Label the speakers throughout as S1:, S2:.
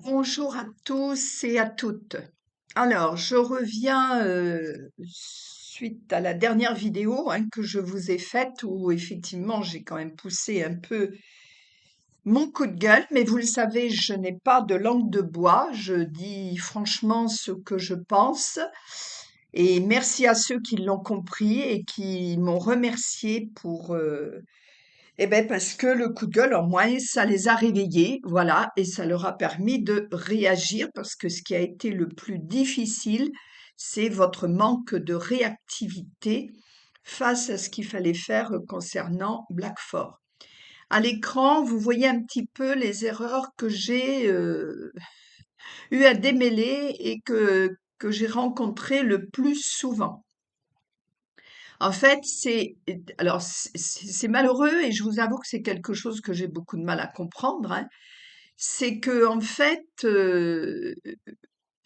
S1: Bonjour à tous et à toutes. Alors, je reviens suite à la dernière vidéo que je vous ai faite où effectivement j'ai quand même poussé un peu mon coup de gueule, mais vous le savez, je n'ai pas de langue de bois, je dis franchement ce que je pense et merci à ceux qui l'ont compris et qui m'ont remercié pour eh ben parce que le coup de gueule, en moins, ça les a réveillés, voilà, et ça leur a permis de réagir parce que ce qui a été le plus difficile, c'est votre manque de réactivité face à ce qu'il fallait faire concernant Blackford. À l'écran, vous voyez un petit peu les erreurs que j'ai eu à démêler et que j'ai rencontrées le plus souvent. En fait, alors c'est malheureux et je vous avoue que c'est quelque chose que j'ai beaucoup de mal à comprendre, hein. C'est que en fait,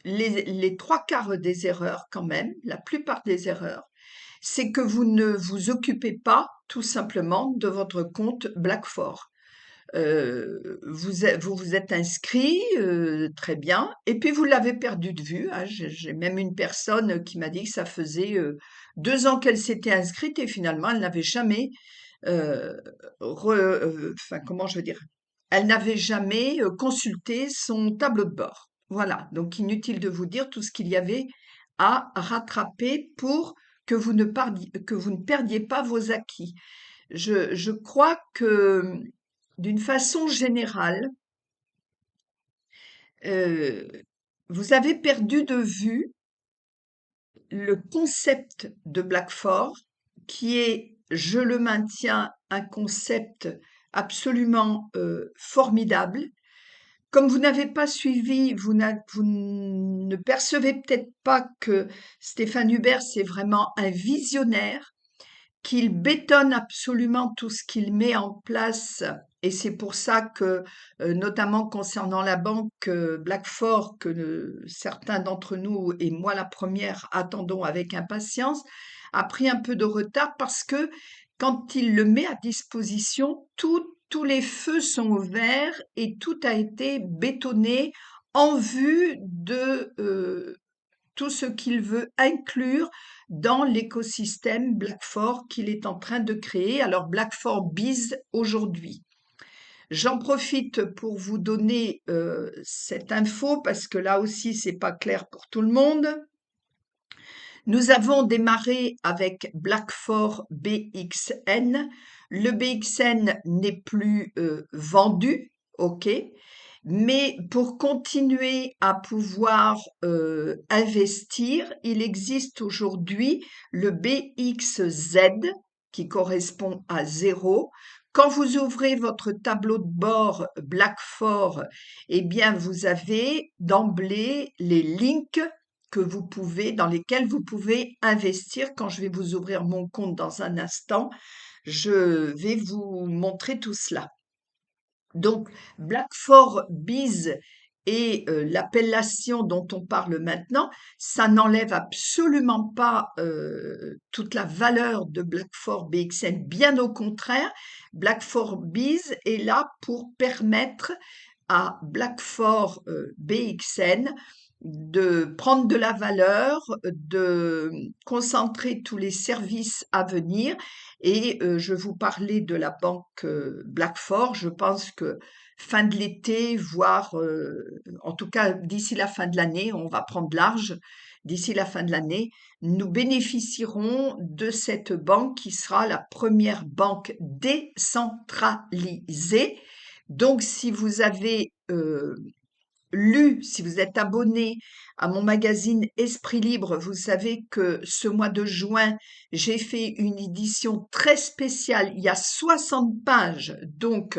S1: les 3/4 des erreurs quand même, la plupart des erreurs, c'est que vous ne vous occupez pas tout simplement de votre compte Blackford. Vous vous êtes inscrit, très bien, et puis vous l'avez perdu de vue, hein. J'ai même une personne qui m'a dit que ça faisait 2 ans qu'elle s'était inscrite et finalement elle n'avait jamais, heu, enfin comment je veux dire? Elle n'avait jamais consulté son tableau de bord. Voilà, donc inutile de vous dire tout ce qu'il y avait à rattraper pour que vous ne perdiez pas vos acquis. Je crois que, d'une façon générale, heu, vous avez perdu de vue le concept de Blackford, qui est, je le maintiens, un concept absolument, formidable. Comme vous n'avez pas suivi, vous ne percevez peut-être pas que Stéphane Hubert, c'est vraiment un visionnaire qu'il bétonne absolument tout ce qu'il met en place et c'est pour ça que, notamment concernant la banque, Blackford que, certains d'entre nous et moi la première attendons avec impatience, a pris un peu de retard parce que quand il le met à disposition, tous les feux sont au vert et tout a été bétonné en vue de, tout ce qu'il veut inclure dans l'écosystème Blackford qu'il est en train de créer. Alors Blackford Biz aujourd'hui. J'en profite pour vous donner cette info parce que là aussi c'est pas clair pour tout le monde. Nous avons démarré avec Blackford BXN. Le BXN n'est plus vendu, ok, mais pour continuer à pouvoir investir, il existe aujourd'hui le BXZ qui correspond à 0. Quand vous ouvrez votre tableau de bord Blackford, eh bien, vous avez d'emblée les links dans lesquels vous pouvez investir. Quand je vais vous ouvrir mon compte dans un instant, je vais vous montrer tout cela. Donc, Blackford Biz et l'appellation dont on parle maintenant, ça n'enlève absolument pas toute la valeur de Blackford BXN. Bien au contraire, Blackford Biz est là pour permettre à Blackford BXN de prendre de la valeur, de concentrer tous les services à venir. Et je vous parlais de la banque Blackford. Je pense que fin de l'été, voire en tout cas d'ici la fin de l'année, on va prendre large. D'ici la fin de l'année, nous bénéficierons de cette banque qui sera la première banque décentralisée. Donc, si vous avez si vous êtes abonné à mon magazine Esprit Libre, vous savez que ce mois de juin, j'ai fait une édition très spéciale. Il y a 60 pages. Donc,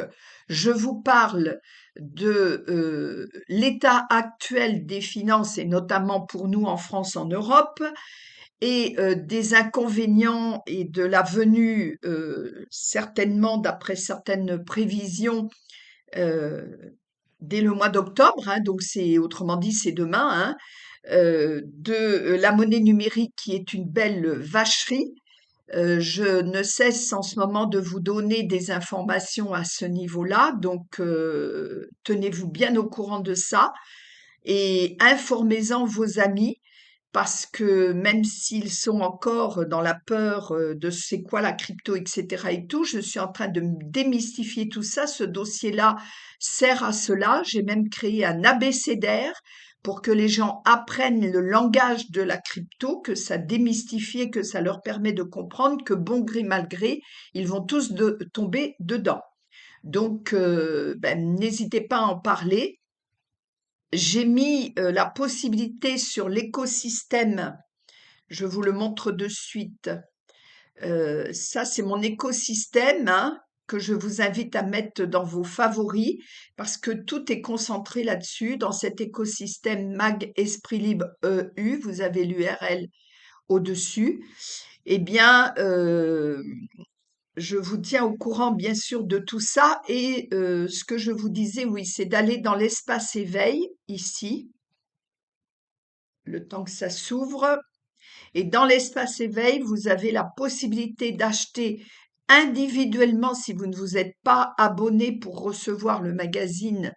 S1: je vous parle de l'état actuel des finances et notamment pour nous en France, en Europe, et des inconvénients et de la venue, certainement d'après certaines prévisions, euh, dès le mois d'octobre, hein, donc c'est autrement dit c'est demain, hein, de la monnaie numérique qui est une belle vacherie. Je ne cesse en ce moment de vous donner des informations à ce niveau-là, donc tenez-vous bien au courant de ça et informez-en vos amis parce que même s'ils sont encore dans la peur de c'est quoi la crypto, etc. et tout, je suis en train de démystifier tout ça. Ce dossier-là sert à cela. J'ai même créé un abécédaire pour que les gens apprennent le langage de la crypto, que ça démystifie, que ça leur permet de comprendre que bon gré mal gré, ils vont tous tomber dedans. Donc, n'hésitez pas à en parler. J'ai mis la possibilité sur l'écosystème, je vous le montre de suite. Ça, c'est mon écosystème hein, que je vous invite à mettre dans vos favoris parce que tout est concentré là-dessus. Dans cet écosystème Mag Esprit Libre EU, vous avez l'URL au-dessus. Eh bien, je vous tiens au courant, bien sûr, de tout ça. Et ce que je vous disais, oui, c'est d'aller dans l'espace éveil, ici, le temps que ça s'ouvre. Et dans l'espace éveil, vous avez la possibilité d'acheter individuellement, si vous ne vous êtes pas abonné pour recevoir le magazine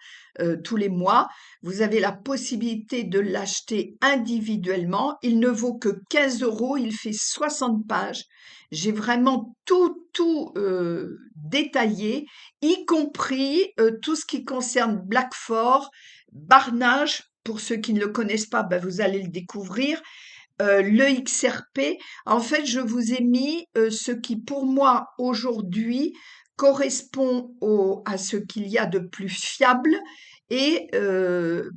S1: tous les mois, vous avez la possibilité de l'acheter individuellement. Il ne vaut que 15 euros, il fait 60 pages. J'ai vraiment tout détaillé, y compris tout ce qui concerne Blackford, Barnage. Pour ceux qui ne le connaissent pas, ben vous allez le découvrir le XRP, en fait, je vous ai mis ce qui, pour moi, aujourd'hui, correspond à ce qu'il y a de plus fiable et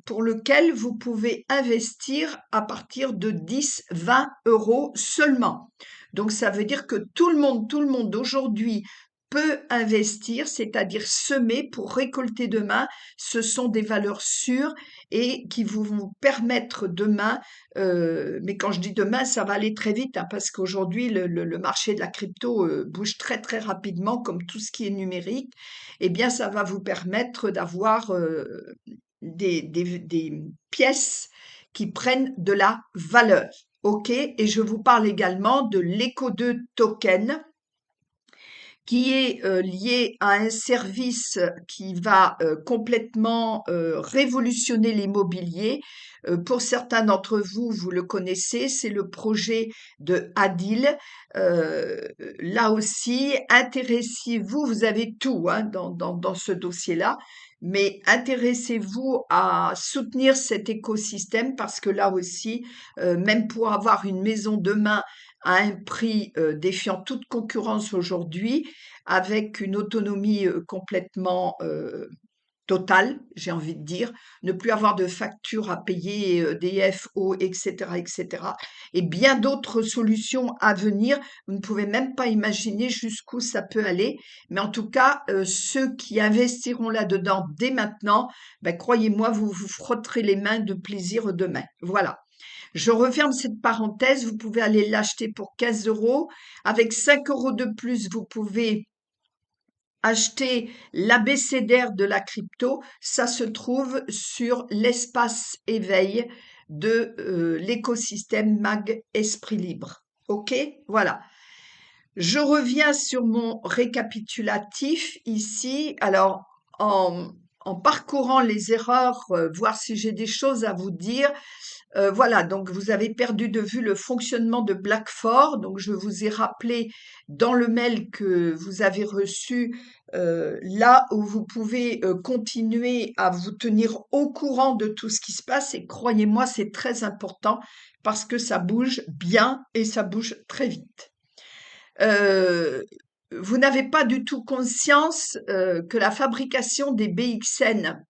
S1: pour lequel vous pouvez investir à partir de 10-20 euros seulement. Donc, ça veut dire que tout le monde aujourd'hui peut investir, c'est-à-dire semer pour récolter demain. Ce sont des valeurs sûres et qui vont permettre demain mais quand je dis demain, ça va aller très vite, hein, parce qu'aujourd'hui, le marché de la crypto bouge très rapidement, comme tout ce qui est numérique. Eh bien, ça va vous permettre d'avoir des pièces qui prennent de la valeur. OK? Et je vous parle également de l'Eco2 token qui est lié à un service qui va complètement révolutionner l'immobilier. Pour certains d'entre vous, vous le connaissez, c'est le projet de Adil. Euh, Là aussi, intéressez-vous, vous avez tout hein, dans ce dossier-là, mais intéressez-vous à soutenir cet écosystème parce que là aussi, même pour avoir une maison demain à un prix défiant toute concurrence aujourd'hui, avec une autonomie complètement totale, j'ai envie de dire, ne plus avoir de factures à payer, EDF, eau, etc., etc., et bien d'autres solutions à venir. Vous ne pouvez même pas imaginer jusqu'où ça peut aller. Mais en tout cas, ceux qui investiront là-dedans dès maintenant, ben, croyez-moi, vous vous frotterez les mains de plaisir demain. Voilà. Je referme cette parenthèse, vous pouvez aller l'acheter pour 15 euros. Avec 5 euros de plus, vous pouvez acheter l'abécédaire de la crypto. Ça se trouve sur l'espace éveil de l'écosystème Mag Esprit Libre. OK? Voilà. Je reviens sur mon récapitulatif ici. Alors, en parcourant les erreurs, voir si j'ai des choses à vous dire, voilà, donc vous avez perdu de vue le fonctionnement de Blackford. Donc je vous ai rappelé dans le mail que vous avez reçu, là où vous pouvez continuer à vous tenir au courant de tout ce qui se passe. Et croyez-moi, c'est très important parce que ça bouge bien et ça bouge très vite. Euh, Vous n'avez pas du tout conscience que la fabrication des BXN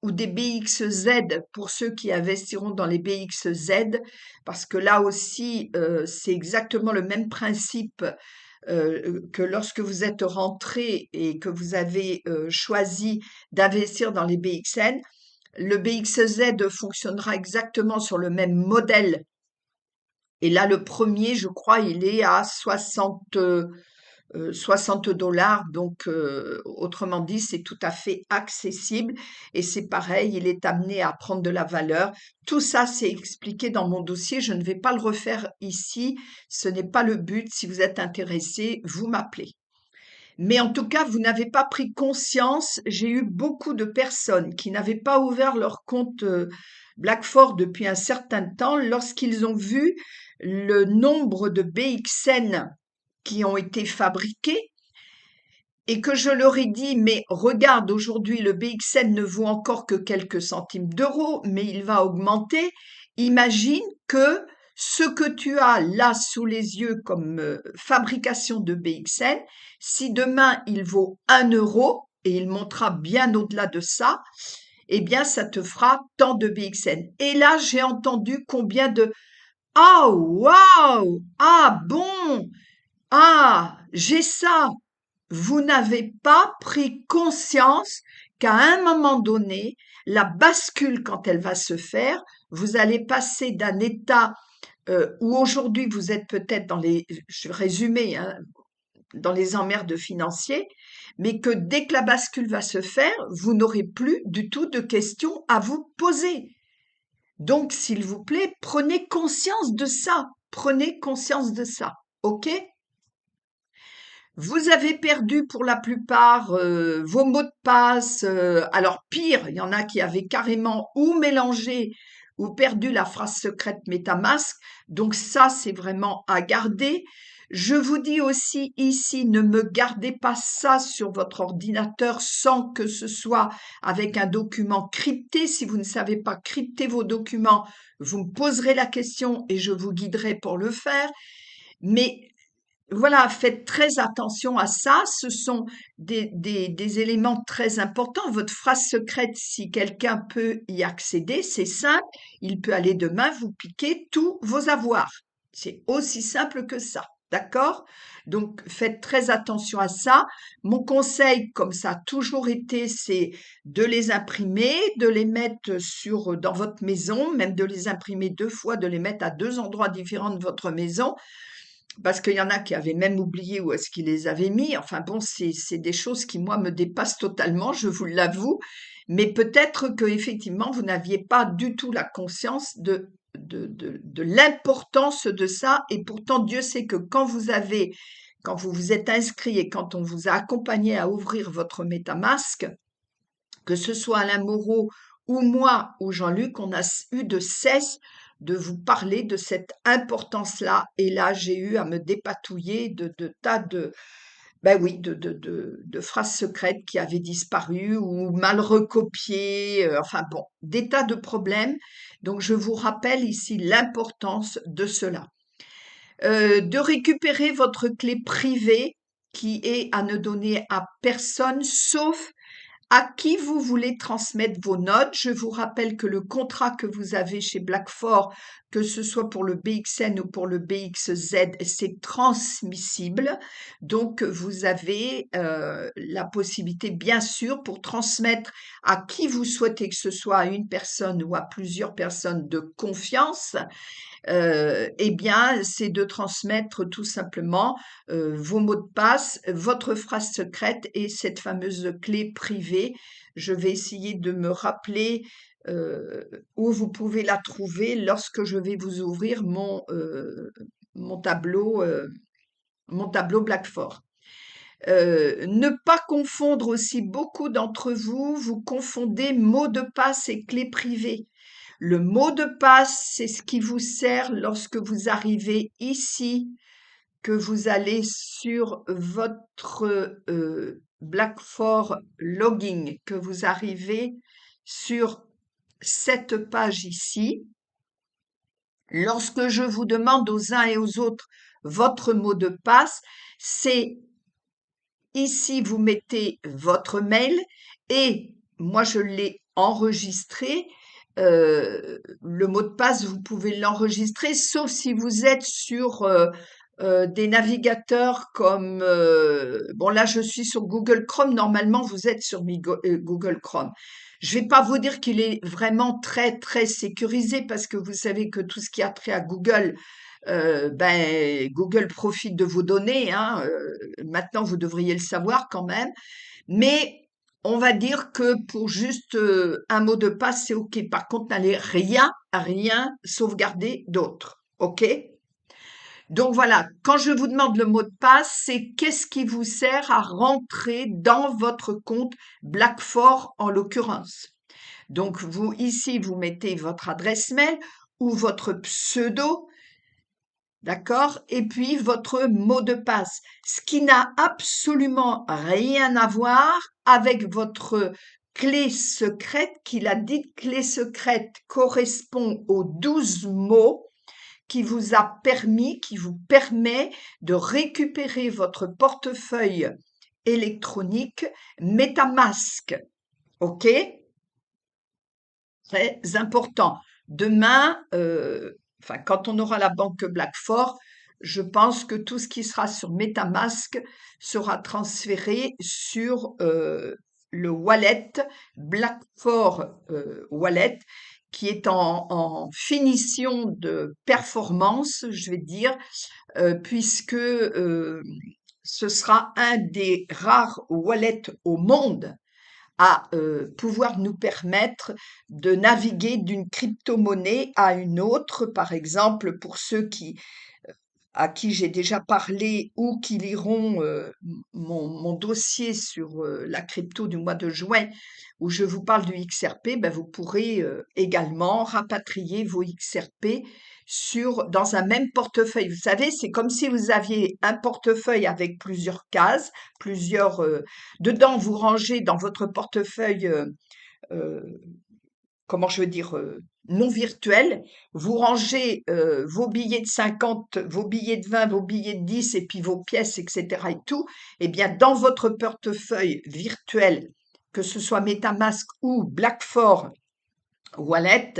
S1: ou des BXZ pour ceux qui investiront dans les BXZ, parce que là aussi, c'est exactement le même principe que lorsque vous êtes rentré et que vous avez choisi d'investir dans les BXN. Le BXZ fonctionnera exactement sur le même modèle. Et là, le premier, je crois, il est à 60, $60. Donc, autrement dit, c'est tout à fait accessible et c'est pareil, il est amené à prendre de la valeur. Tout ça, c'est expliqué dans mon dossier. Je ne vais pas le refaire ici. Ce n'est pas le but. Si vous êtes intéressé, vous m'appelez. Mais en tout cas, vous n'avez pas pris conscience. J'ai eu beaucoup de personnes qui n'avaient pas ouvert leur compte Blackford depuis un certain temps lorsqu'ils ont vu le nombre de BXN qui ont été fabriqués et que je leur ai dit, mais regarde, aujourd'hui, le BXN ne vaut encore que quelques centimes d'euros, mais il va augmenter. Imagine que ce que tu as là sous les yeux comme fabrication de BXN, si demain il vaut 1 euro, et il montera bien au-delà de ça, eh bien, ça te fera tant de BXN. Et là, j'ai entendu combien de ah, waouh! Ah, bon! Ah, j'ai ça! Vous n'avez pas pris conscience qu'à un moment donné, la bascule, quand elle va se faire, vous allez passer d'un état où aujourd'hui vous êtes peut-être dans les, je vais résumer, hein, dans les emmerdes financiers, mais que dès que la bascule va se faire, vous n'aurez plus du tout de questions à vous poser. Donc, s'il vous plaît, prenez conscience de ça. Prenez conscience de ça. OK? Vous avez perdu pour la plupart vos mots de passe. Alors pire, il y en a qui avaient carrément ou mélangé ou perdu la phrase secrète MetaMask. Donc ça, c'est vraiment à garder. Je vous dis aussi ici, ne me gardez pas ça sur votre ordinateur sans que ce soit avec un document crypté. Si vous ne savez pas crypter vos documents, vous me poserez la question et je vous guiderai pour le faire. Mais voilà, faites très attention à ça. Ce sont des éléments très importants. Votre phrase secrète, si quelqu'un peut y accéder, c'est simple. Il peut aller demain vous piquer tous vos avoirs. C'est aussi simple que ça. D'accord? Donc, faites très attention à ça. Mon conseil, comme ça a toujours été, c'est de les imprimer, de les mettre dans votre maison, même de les imprimer 2 fois, de les mettre à 2 endroits différents de votre maison parce qu'il y en a qui avaient même oublié où est-ce qu'ils les avaient mis. Enfin bon, c'est des choses qui, moi, me dépassent totalement, je vous l'avoue. Mais peut-être que effectivement, vous n'aviez pas du tout la conscience de l'importance de ça. Et pourtant, Dieu sait que quand vous vous êtes inscrit et quand on vous a accompagné à ouvrir votre MetaMask, que ce soit Alain Moreau ou moi ou Jean-Luc, on a eu de cesse de vous parler de cette importance-là. Et là, j'ai eu à me dépatouiller de tas ben oui, de phrases secrètes qui avaient disparu ou mal recopiées, enfin bon, des tas de problèmes. Donc, je vous rappelle ici l'importance de cela. De récupérer votre clé privée qui est à ne donner à personne sauf à qui vous voulez transmettre vos notes. Je vous rappelle que le contrat que vous avez chez Blackford, que ce soit pour le BXN ou pour le BXZ, c'est transmissible. Donc, vous avez la possibilité, bien sûr, pour transmettre à qui vous souhaitez que ce soit, à une personne ou à plusieurs personnes de confiance, eh bien, c'est de transmettre tout simplement vos mots de passe, votre phrase secrète et cette fameuse clé privée. Je vais essayer de me rappeler où vous pouvez la trouver lorsque je vais vous ouvrir mon tableau Blackford. Ne pas confondre aussi, beaucoup d'entre vous, vous confondez mot de passe et clé privée. Le mot de passe, c'est ce qui vous sert lorsque vous arrivez ici, que vous allez sur votre Blackford Logging, que vous arrivez sur cette page ici. Lorsque je vous demande aux uns et aux autres votre mot de passe, c'est ici, vous mettez votre mail et moi, je l'ai enregistré. Le mot de passe, vous pouvez l'enregistrer, sauf si vous êtes sur des navigateurs comme... bon, là, je suis sur Google Chrome. Normalement, vous êtes sur Google Chrome. Je vais pas vous dire qu'il est vraiment très, très sécurisé parce que vous savez que tout ce qui a trait à Google, ben, Google profite de vos données, hein, maintenant vous devriez le savoir quand même. Mais on va dire que pour juste un mot de passe, c'est OK. Par contre, n'allez rien sauvegarder d'autre. OK? Donc voilà, quand je vous demande le mot de passe, c'est qu'est-ce qui vous sert à rentrer dans votre compte Blackfort en l'occurrence. Donc vous, ici, vous mettez votre adresse mail ou votre pseudo, d'accord? Et puis votre mot de passe, ce qui n'a absolument rien à voir avec votre clé secrète, qui la dite clé secrète correspond aux 12 mots qui qui vous permet de récupérer votre portefeuille électronique MetaMask. OK? Très important. Demain, enfin, quand on aura la banque Blackfort, je pense que tout ce qui sera sur MetaMask sera transféré sur le wallet Blackfort Wallet, qui est en finition de performance, je vais dire, puisque ce sera un des rares wallets au monde à pouvoir nous permettre de naviguer d'une crypto-monnaie à une autre. Par exemple, pour ceux à qui j'ai déjà parlé ou qui liront mon dossier sur la crypto du mois de juin, où je vous parle du XRP, ben vous pourrez également rapatrier vos XRP dans un même portefeuille. Vous savez, c'est comme si vous aviez un portefeuille avec plusieurs cases, dedans vous rangez dans votre portefeuille euh, comment je veux dire, non virtuel, vous rangez vos billets de 50, vos billets de 20, vos billets de 10 et puis vos pièces, etc. et tout, eh bien, dans votre portefeuille virtuel, que ce soit MetaMask ou Blackfort Wallet,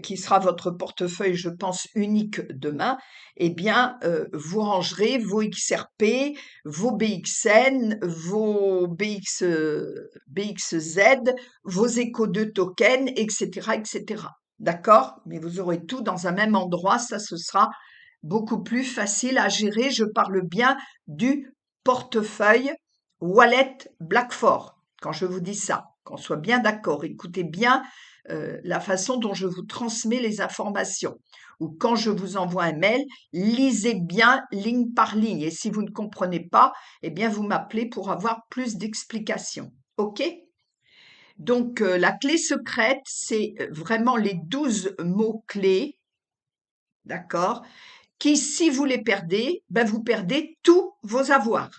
S1: qui sera votre portefeuille, je pense, unique demain, eh bien, vous rangerez vos XRP, vos BXN, vos BXZ, vos Eco2 tokens, etc., etc. D'accord? Mais vous aurez tout dans un même endroit, ça, ce sera beaucoup plus facile à gérer. Je parle bien du portefeuille Wallet Blackfort, quand je vous dis ça, qu'on soit bien d'accord. Écoutez bien la façon dont je vous transmets les informations. Ou quand je vous envoie un mail, lisez bien ligne par ligne. Et si vous ne comprenez pas, eh bien, vous m'appelez pour avoir plus d'explications. OK? Donc, la clé secrète, c'est vraiment les 12 mots-clés, d'accord? Qui, si vous les perdez, ben, vous perdez tous vos avoirs.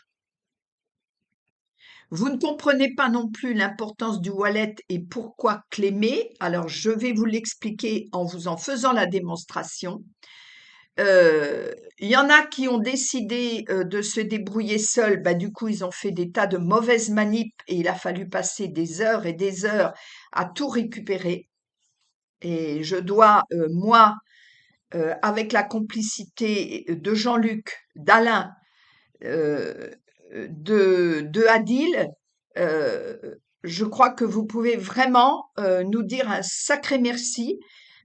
S1: Vous ne comprenez pas non plus l'importance du wallet et pourquoi clémer. Alors, je vais vous l'expliquer en vous en faisant la démonstration. Il y en a qui ont décidé de se débrouiller seuls. Bah, du coup, ils ont fait des tas de mauvaises manips et il a fallu passer des heures et des heures à tout récupérer. Et je dois, moi, avec la complicité de Jean-Luc, d'Alain, euh, de Adil, euh, je crois que vous pouvez vraiment nous dire un sacré merci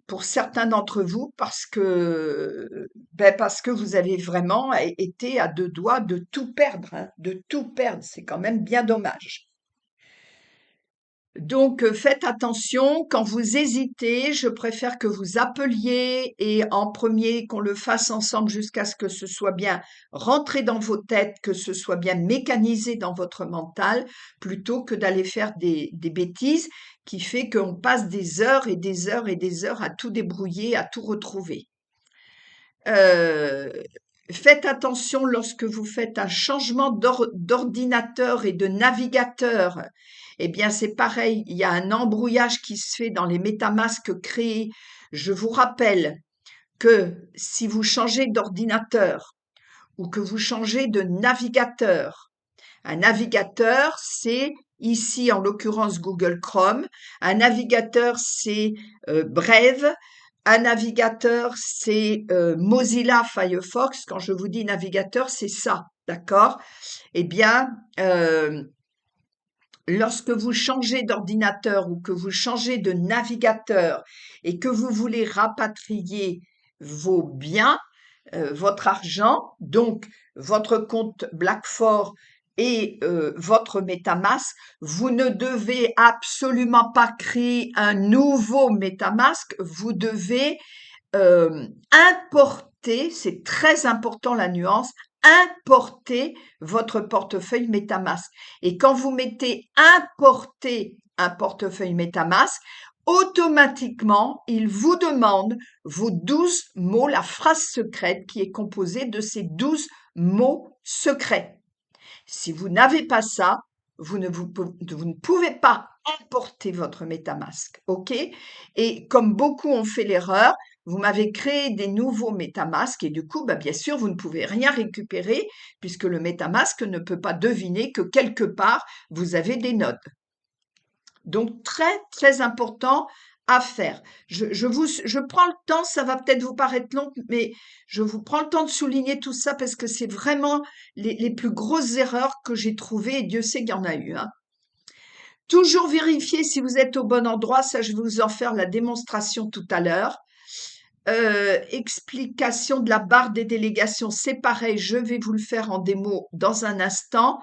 S1: pour certains d'entre vous parce que vous avez vraiment été à deux doigts de tout perdre, hein, de tout perdre. C'est quand même bien dommage. Donc, faites attention, quand vous hésitez, je préfère que vous appeliez et en premier qu'on le fasse ensemble jusqu'à ce que ce soit bien rentré dans vos têtes, que ce soit bien mécanisé dans votre mental, plutôt que d'aller faire des bêtises qui fait qu'on passe des heures et des heures et des heures à tout débrouiller, à tout retrouver. Euh, Faites attention lorsque vous faites un changement d'ordinateur et de navigateur. Eh bien, c'est pareil, il y a un embrouillage qui se fait dans les MetaMask créés. Je vous rappelle que si vous changez d'ordinateur ou que vous changez de navigateur, un navigateur, c'est ici en l'occurrence Google Chrome, un navigateur, c'est Brave, un navigateur, c'est Mozilla Firefox. Quand je vous dis navigateur, c'est ça, d'accord? Eh bien, lorsque vous changez d'ordinateur ou que vous changez de navigateur et que vous voulez rapatrier vos biens, votre argent, donc votre compte Blackfor et votre MetaMask, vous ne devez absolument pas créer un nouveau MetaMask, vous devez importer, c'est très important la nuance, importer votre portefeuille MetaMask. Et quand vous mettez importer un portefeuille MetaMask, automatiquement, il vous demande vos 12 mots, la phrase secrète qui est composée de ces 12 mots secrets. Si vous n'avez pas ça, vous ne pouvez pas importer votre MetaMask, ok? Et comme beaucoup ont fait l'erreur, vous m'avez créé des nouveaux MetaMask et du coup, bah, bien sûr, vous ne pouvez rien récupérer puisque le MetaMask ne peut pas deviner que quelque part, vous avez des nodes. Donc, très, très important à faire. Je prends le temps, ça va peut-être vous paraître long, mais je vous prends le temps de souligner tout ça parce que c'est vraiment les plus grosses erreurs que j'ai trouvées et Dieu sait qu'il y en a eu, hein. Toujours vérifier si vous êtes au bon endroit, ça je vais vous en faire la démonstration tout à l'heure. Explication de la barre des délégations, c'est pareil, je vais vous le faire en démo dans un instant.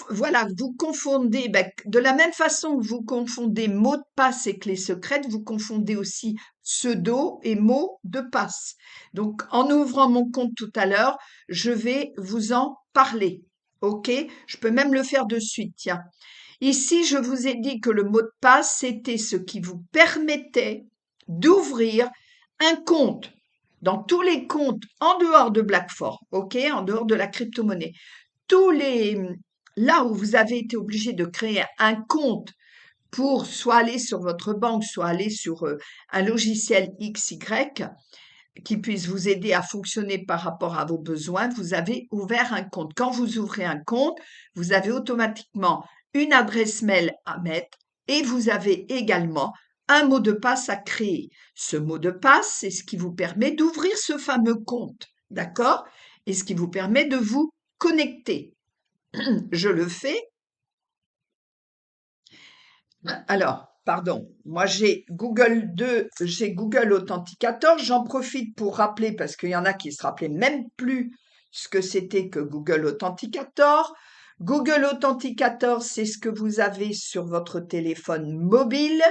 S1: Voilà, vous confondez, de la même façon que vous confondez mot de passe et clé secrète, vous confondez aussi pseudo et mot de passe. Donc, en ouvrant mon compte tout à l'heure, je vais vous en parler. OK? Je peux même le faire de suite, tiens. Ici, je vous ai dit que le mot de passe, c'était ce qui vous permettait d'ouvrir un compte dans tous les comptes en dehors de Blackfor, OK? En dehors de la crypto-monnaie là où vous avez été obligé de créer un compte pour soit aller sur votre banque, soit aller sur un logiciel XY qui puisse vous aider à fonctionner par rapport à vos besoins, vous avez ouvert un compte. Quand vous ouvrez un compte, vous avez automatiquement une adresse mail à mettre et vous avez également un mot de passe à créer. Ce mot de passe, c'est ce qui vous permet d'ouvrir ce fameux compte, d'accord? Et ce qui vous permet de vous connecter. Je le fais. Alors, pardon, moi j'ai j'ai Google Authenticator. J'en profite pour rappeler, parce qu'il y en a qui se rappelaient même plus ce que c'était que Google Authenticator. Google Authenticator, c'est ce que vous avez sur votre téléphone mobile.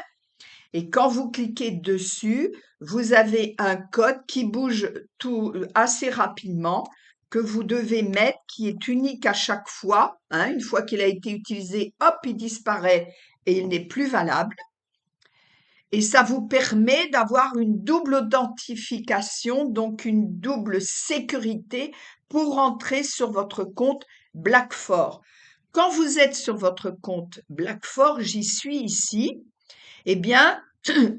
S1: Et quand vous cliquez dessus, vous avez un code qui bouge tout assez rapidement que vous devez mettre, qui est unique à chaque fois, hein. Une fois qu'il a été utilisé, hop, il disparaît et il n'est plus valable. Et ça vous permet d'avoir une double authentification, donc une double sécurité pour entrer sur votre compte Blackfor. Quand vous êtes sur votre compte Blackfor, j'y suis ici, eh bien,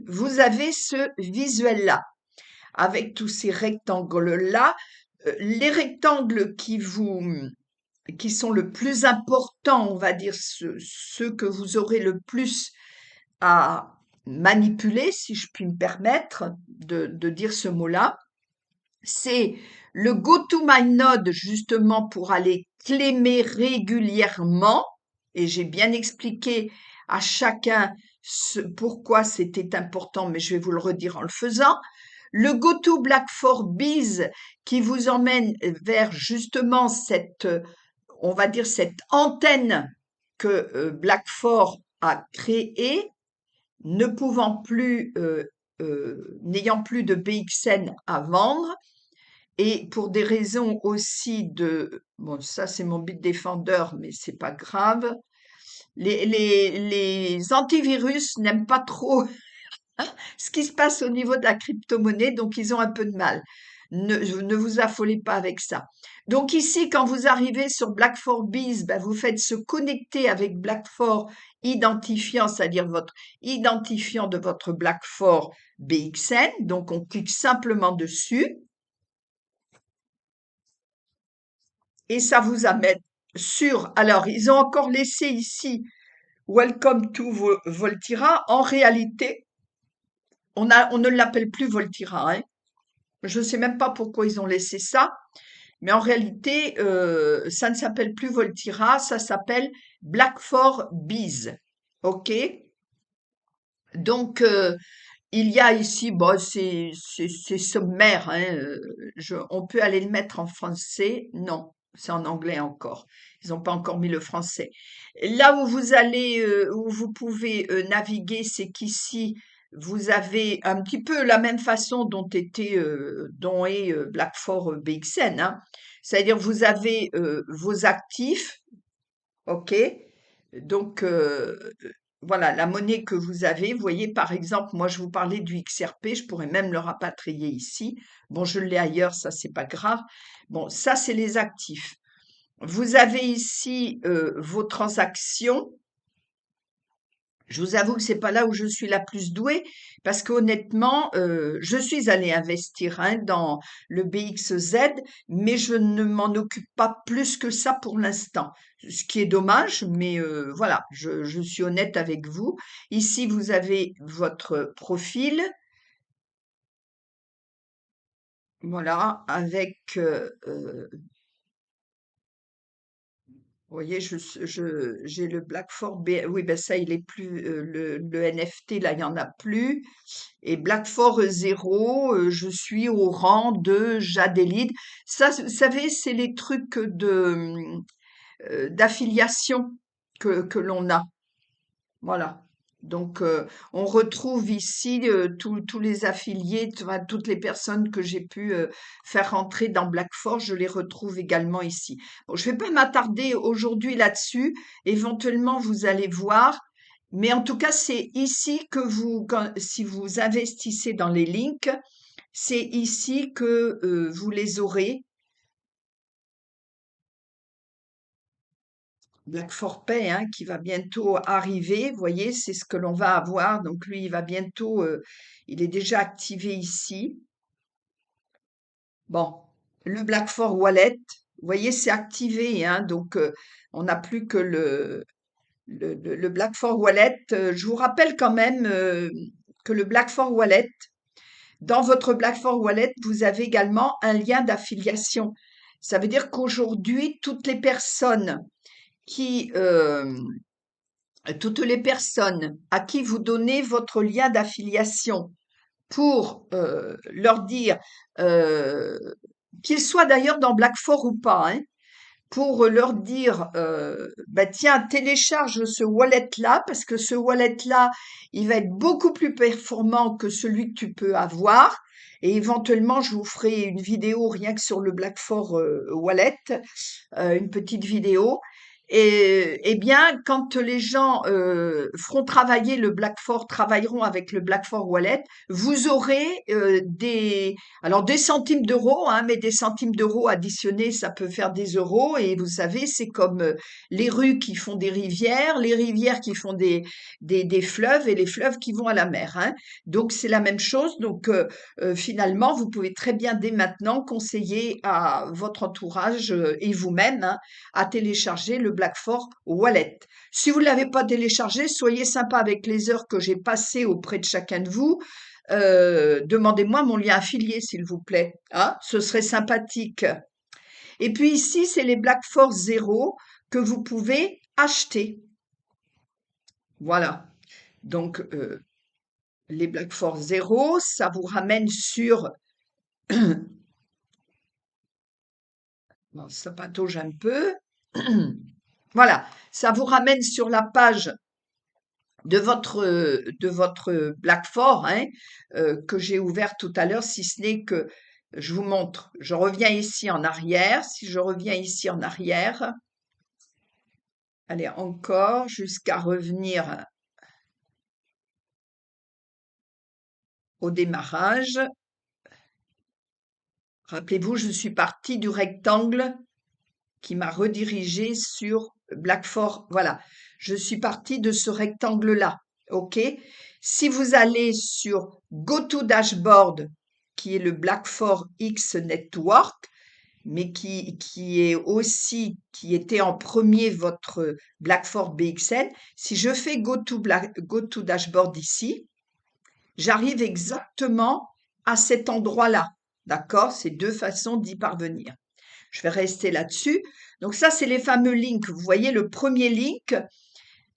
S1: vous avez ce visuel-là, avec tous ces rectangles-là. Les rectangles qui sont le plus importants, on va dire ceux que vous aurez le plus à manipuler, si je puis me permettre de dire ce mot-là, c'est le GoToMyNode justement pour aller clémer régulièrement, et j'ai bien expliqué à chacun pourquoi c'était important, mais je vais vous le redire en le faisant. Le GoToBlackForBiz qui vous emmène vers justement on va dire cette antenne que Blackfor a créée, ne pouvant plus, n'ayant plus de BXN à vendre, et pour des raisons aussi bon, ça c'est mon Bitdefender, mais c'est pas grave. Les antivirus n'aiment pas trop ce qui se passe au niveau de la crypto-monnaie, donc ils ont un peu de mal. Ne vous affolez pas avec ça. Donc ici, quand vous arrivez sur Blackfor Biz, vous faites se connecter avec Blackfor identifiant, c'est-à-dire votre identifiant de votre Blackfor BXN. Donc on clique simplement dessus et ça vous amène sur. Alors ils ont encore laissé ici Welcome to Voltira. En réalité, on ne l'appelle plus Voltira, hein. Je ne sais même pas pourquoi ils ont laissé ça, mais en réalité, ça ne s'appelle plus Voltira, ça s'appelle Blackfor Biz. OK? Donc, Il y a ici, bon, c'est sommaire, hein, on peut aller le mettre en français. Non, c'est en anglais encore. Ils n'ont pas encore mis le français. Là où vous allez, où vous pouvez naviguer, c'est qu'ici, vous avez un petit peu la même façon dont est Blackfort BXN, hein. C'est-à-dire, vous avez vos actifs, ok? Donc, voilà, la monnaie que vous avez, vous voyez, par exemple, moi, je vous parlais du XRP, je pourrais même le rapatrier ici. Bon, je l'ai ailleurs, ça, c'est pas grave. Bon, ça, c'est les actifs. Vous avez ici vos transactions. Je vous avoue que c'est pas là où je suis la plus douée parce qu'honnêtement, je suis allée investir hein, dans le BXZ, mais je ne m'en occupe pas plus que ça pour l'instant. Ce qui est dommage, mais voilà, je suis honnête avec vous. Ici, vous avez votre profil, voilà, avec vous voyez, j'ai le Blackford oui, ben ça, il est plus, le NFT, là, il y en a plus. Et Blackford 0, je suis au rang de Jadélide. Ça, vous savez, c'est les trucs d'affiliation que l'on a. Voilà. Donc, on retrouve ici tous les affiliés, enfin, toutes les personnes que j'ai pu faire rentrer dans Blackforce, je les retrouve également ici. Bon, je vais pas m'attarder aujourd'hui là-dessus. Éventuellement, vous allez voir. Mais en tout cas, c'est ici que si vous investissez dans les links, c'est ici que vous les aurez. Black Forpay, hein, qui va bientôt arriver. Vous voyez, c'est ce que l'on va avoir. Donc lui, il va bientôt, il est déjà activé ici. Bon, le Black For Wallet, vous voyez, c'est activé, hein, donc on n'a plus que le Black For Wallet. Je vous rappelle quand même que le Black For Wallet, dans votre Black For Wallet, vous avez également un lien d'affiliation. Ça veut dire qu'aujourd'hui, qui toutes les personnes à qui vous donnez votre lien d'affiliation pour leur dire, euh, qu'ils soient d'ailleurs dans Blackfort ou pas, hein, pour leur dire, bah tiens, télécharge ce wallet-là, parce que ce wallet-là, il va être beaucoup plus performant que celui que tu peux avoir. Et éventuellement, je vous ferai une vidéo rien que sur le Blackfort Wallet, une petite vidéo. Et eh bien, quand les gens feront travailler le Blackfort, travailleront avec le Blackfort Wallet, vous aurez alors des centimes d'euros, hein, mais des centimes d'euros additionnés, ça peut faire des euros. Et vous savez, c'est comme les rues qui font des rivières, les rivières qui font des fleuves et les fleuves qui vont à la mer, hein. Donc c'est la même chose. Donc finalement, vous pouvez très bien dès maintenant conseiller à votre entourage et vous-même hein, à télécharger le Blackfort Wallet. Si vous ne l'avez pas téléchargé, soyez sympa avec les heures que j'ai passées auprès de chacun de vous. Demandez-moi mon lien affilié, s'il vous plaît. Hein, ce serait sympathique. Et puis ici, c'est les Blackfort Zero que vous pouvez acheter. Voilà. Donc, les Blackfort Zero, ça vous ramène sur bon, ça patauge un peu. Voilà, ça vous ramène sur la page de votre Blackfort hein, que j'ai ouvert tout à l'heure, si ce n'est que je vous montre. Je reviens ici en arrière. Si je reviens ici en arrière, allez encore jusqu'à revenir au démarrage. Rappelez-vous, je suis partie du rectangle qui m'a redirigé sur Blackfort. Voilà, je suis partie de ce rectangle-là. OK? Si vous allez sur Go to Dashboard, qui est le Blackfort X Network, mais qui était en premier votre Blackfort BXN, si je fais Go to Dashboard ici, j'arrive exactement à cet endroit-là. D'accord? C'est deux façons d'y parvenir. Je vais rester là-dessus. Donc ça, c'est les fameux links. Vous voyez le premier link,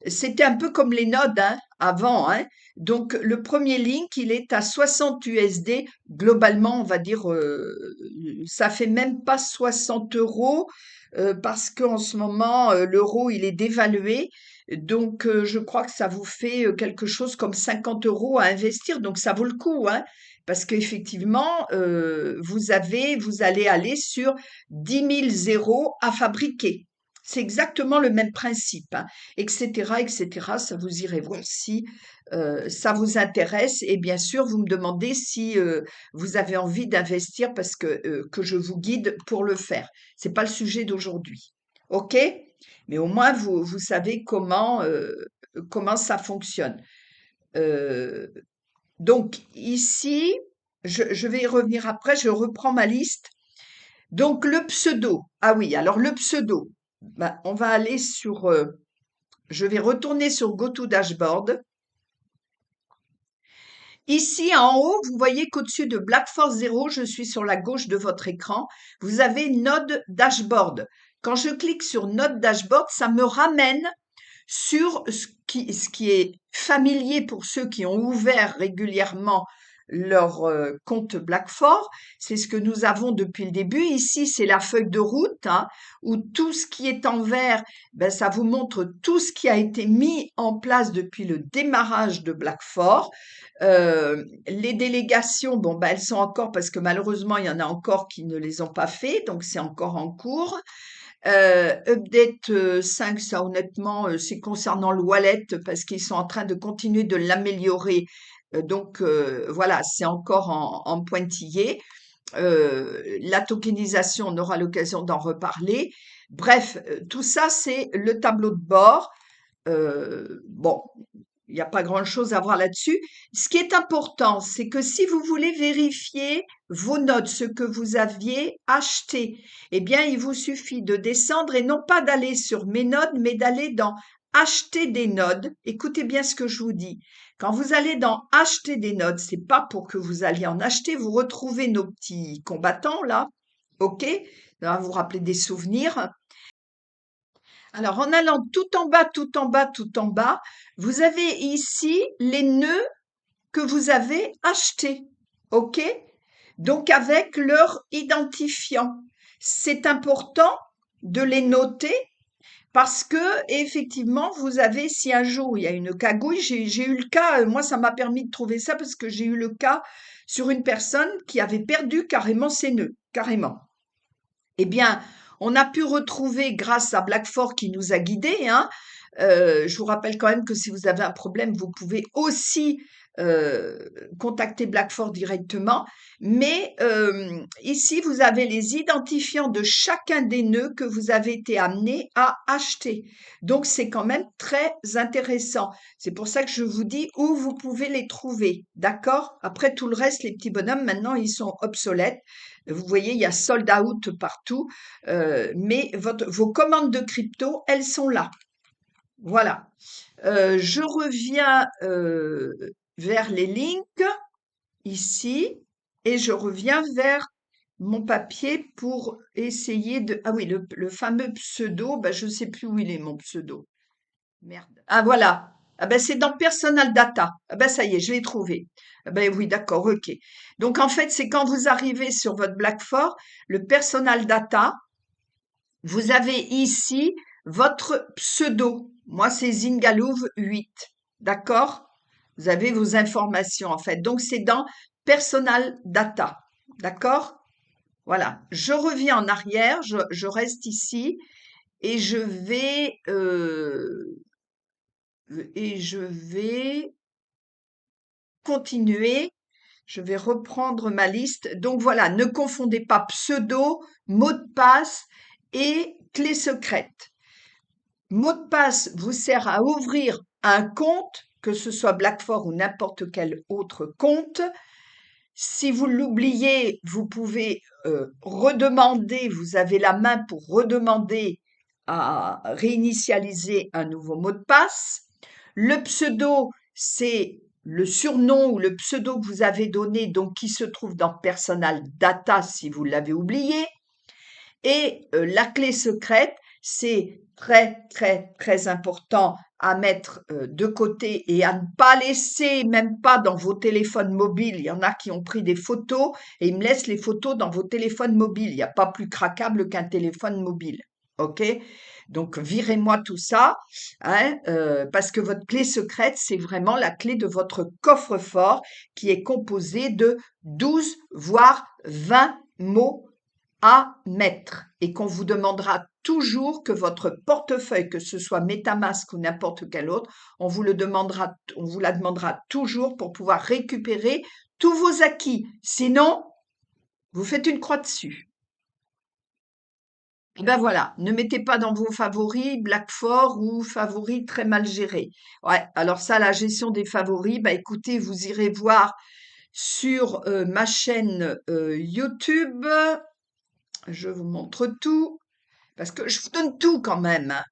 S1: C'était un peu comme les nodes hein, avant. Hein. Donc, le premier link, il est à 60 USD. Globalement, on va dire, ça fait même pas 60 euros parce qu'en ce moment, l'euro, il est dévalué. Donc, je crois que ça vous fait quelque chose comme 50 euros à investir. Donc, ça vaut le coup, hein, parce qu'effectivement, vous allez aller sur 10 000 zéros à fabriquer. C'est exactement le même principe, hein, etc., etc. Ça vous irez voir si ça vous intéresse. Et bien sûr, vous me demandez si vous avez envie d'investir parce que je vous guide pour le faire. C'est pas le sujet d'aujourd'hui. OK? Mais au moins, vous savez comment ça fonctionne. Euh, donc, ici, je vais y revenir après, je reprends ma liste. Donc, le pseudo. Ah oui, alors le pseudo. Ben, on va aller sur je vais retourner sur Go to Dashboard. Ici, en haut, vous voyez qu'au-dessus de Black Force 0, je suis sur la gauche de votre écran, vous avez Node Dashboard. Quand je clique sur Node Dashboard, ça me ramène sur ce qui est familier pour ceux qui ont ouvert régulièrement leur compte Blackfort. C'est ce que nous avons depuis le début. Ici, c'est la feuille de route hein, où tout ce qui est en vert, ben, ça vous montre tout ce qui a été mis en place depuis le démarrage de Blackfort. Les délégations, bon, ben, elles sont encore parce que malheureusement, il y en a encore qui ne les ont pas fait, donc c'est encore en cours. Update 5, ça honnêtement, c'est concernant le wallet parce qu'ils sont en train de continuer de l'améliorer. Donc voilà, c'est encore en pointillé. La tokenisation, on aura l'occasion d'en reparler. Bref, tout ça, c'est le tableau de bord. Bon, il n'y a pas grand-chose à voir là-dessus. Ce qui est important, c'est que si vous voulez vérifier vos notes, ce que vous aviez acheté, eh bien, il vous suffit de descendre et non pas d'aller sur mes nodes, mais d'aller dans acheter des nodes. Écoutez bien ce que je vous dis. Quand vous allez dans acheter des nodes, c'est pas pour que vous alliez en acheter, vous retrouvez nos petits combattants là. OK? Ça va vous rappeler des souvenirs. Alors, en allant tout en bas, tout en bas, tout en bas, vous avez ici les nœuds que vous avez achetés. OK? Donc, avec leur identifiant. C'est important de les noter parce que, effectivement, vous avez, si un jour il y a une cagouille, j'ai eu le cas, moi, ça m'a permis de trouver ça parce que j'ai eu le cas sur une personne qui avait perdu carrément ses nœuds, carrément. Eh bien, on a pu retrouver grâce à Blackfort qui nous a guidés, hein. Je vous rappelle quand même que si vous avez un problème, vous pouvez aussi contacter Blackfort directement. Mais ici, vous avez les identifiants de chacun des nœuds que vous avez été amené à acheter. Donc, c'est quand même très intéressant. C'est pour ça que je vous dis où vous pouvez les trouver. D'accord? Après, tout le reste, les petits bonhommes, maintenant, ils sont obsolètes. Vous voyez, il y a sold out partout, mais vos commandes de crypto, elles sont là. Voilà. Je reviens vers les links ici et je reviens vers mon papier pour essayer de... Ah oui, le fameux pseudo, ben, je ne sais plus où il est mon pseudo. Merde. Ah voilà. Ah ben c'est dans Personal Data. Ah ben ça y est, je l'ai trouvé. Ah ben oui, d'accord, ok. Donc en fait, c'est quand vous arrivez sur votre Blackfort, le Personal Data, vous avez ici votre pseudo. Moi, c'est Zingalouv 8. D'accord? Vous avez vos informations en fait. Donc c'est dans Personal Data. D'accord? Voilà. Je reviens en arrière, je reste ici et je vais continuer. Je vais reprendre ma liste. Donc voilà, ne confondez pas pseudo, mot de passe et clé secrète. Mot de passe vous sert à ouvrir un compte, que ce soit Blackfort ou n'importe quel autre compte. Si vous l'oubliez, vous pouvez redemander, vous avez la main pour redemander à réinitialiser un nouveau mot de passe. Le pseudo, c'est le surnom ou le pseudo que vous avez donné, donc qui se trouve dans Personal Data si vous l'avez oublié. Et la clé secrète, c'est très, très, très important à mettre de côté et à ne pas laisser, même pas dans vos téléphones mobiles. Il y en a qui ont pris des photos et ils me laissent les photos dans vos téléphones mobiles. Il n'y a pas plus craquable qu'un téléphone mobile. OK? Donc, virez-moi tout ça, hein, parce que votre clé secrète, c'est vraiment la clé de votre coffre-fort qui est composé de 12 voire 20 mots à mettre et qu'on vous demandera toujours que votre portefeuille, que ce soit MetaMask ou n'importe quel autre, on vous la demandera toujours pour pouvoir récupérer tous vos acquis. Sinon, vous faites une croix dessus. Et ben voilà, ne mettez pas dans vos favoris Blackfort ou favoris très mal gérés. Ouais, alors ça, la gestion des favoris, bah écoutez, vous irez voir sur ma chaîne YouTube. Je vous montre tout. Parce que je vous donne tout quand même, hein.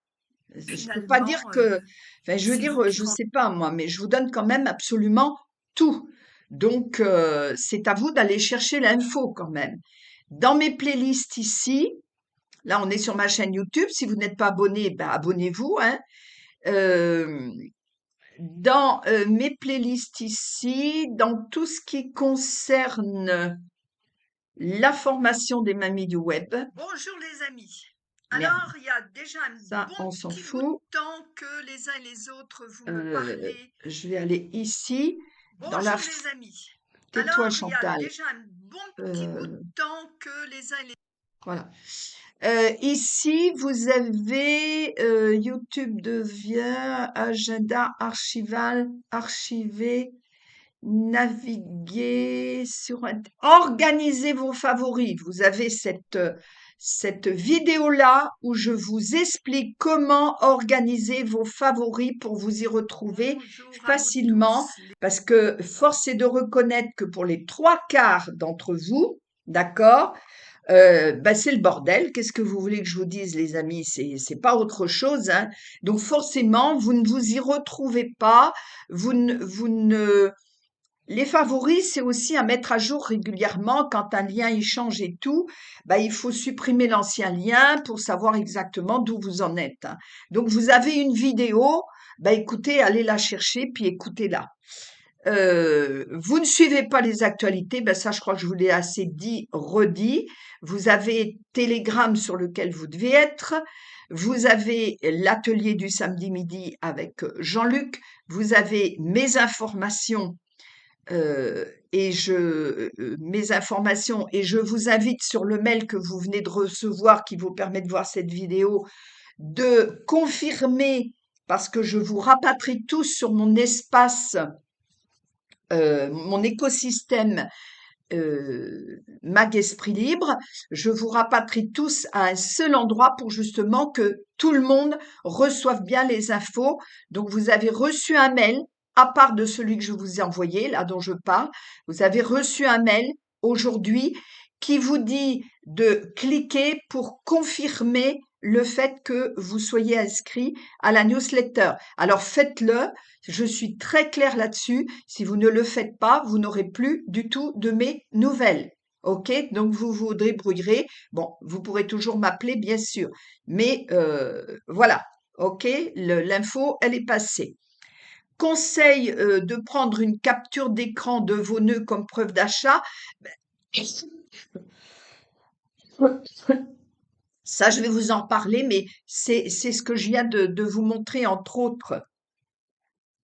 S1: Je peux pas dire
S2: Finalement,
S1: que, enfin, je veux
S2: c'est vous
S1: dire,
S2: qui
S1: je
S2: rend
S1: sais pas moi, mais je vous donne quand même absolument tout. Donc, c'est à vous d'aller chercher l'info quand même. Dans mes playlists ici, là, on est sur ma chaîne YouTube. Si vous n'êtes pas abonné, ben, abonnez-vous, hein. Euh, dans mes playlists ici, dans tout ce qui concerne la formation des mamies du web,
S2: bonjour les amis.
S1: merde,
S2: Alors, il y a déjà un
S1: ça,
S2: bon
S1: on s'en
S2: petit bout de
S1: fout.
S2: temps que les uns et les autres, vous me parlez.
S1: Je vais aller ici, dans la...
S2: Bonjour les amis.
S1: Tais-toi,
S2: Alors, il y a
S1: Chantal.
S2: déjà un bon petit bout de
S1: Euh,
S2: temps que les uns et les
S1: voilà. Ici, vous avez YouTube devient agenda archival, archivé, naviguer sur organisez vos favoris. Vous avez cette vidéo-là où je vous explique comment organiser vos favoris pour vous y retrouver
S2: bonjour à vous
S1: facilement,
S2: tous.
S1: parce que force est de reconnaître que pour les trois quarts d'entre vous, d'accord, bah, c'est le bordel. Qu'est-ce que vous voulez que je vous dise, les amis? C'est pas autre chose, hein. Donc forcément, vous ne vous y retrouvez pas. Vous ne les favoris, c'est aussi à mettre à jour régulièrement quand un lien il change et tout. Bah, il faut supprimer l'ancien lien pour savoir exactement d'où vous en êtes, hein. Donc vous avez une vidéo, bah écoutez, allez la chercher puis écoutez-la. Vous ne suivez pas les actualités, ben ça je crois que je vous l'ai assez dit, redit. Vous avez Telegram sur lequel vous devez être. Vous avez l'atelier du samedi midi avec Jean-Luc. Vous avez mes informations mes informations et je vous invite sur le mail que vous venez de recevoir qui vous permet de voir cette vidéo de confirmer parce que je vous rapatrie tous sur mon espace mon écosystème Mag Esprit Libre, je vous rapatrie tous à un seul endroit pour justement que tout le monde reçoive bien les infos. Donc vous avez reçu un mail, à part de celui que je vous ai envoyé, là dont je parle, vous avez reçu un mail aujourd'hui qui vous dit de cliquer pour confirmer le fait que vous soyez inscrit à la newsletter. Alors faites-le, je suis très claire là-dessus. Si vous ne le faites pas, vous n'aurez plus du tout de mes nouvelles. OK? Donc vous vous débrouillerez. Bon, vous pourrez toujours m'appeler, bien sûr. Mais voilà. OK? L'info, elle est passée. Conseil de prendre une capture d'écran de vos nœuds comme preuve d'achat. Ça, je vais vous en reparler, mais c'est ce que je viens de vous montrer, entre autres,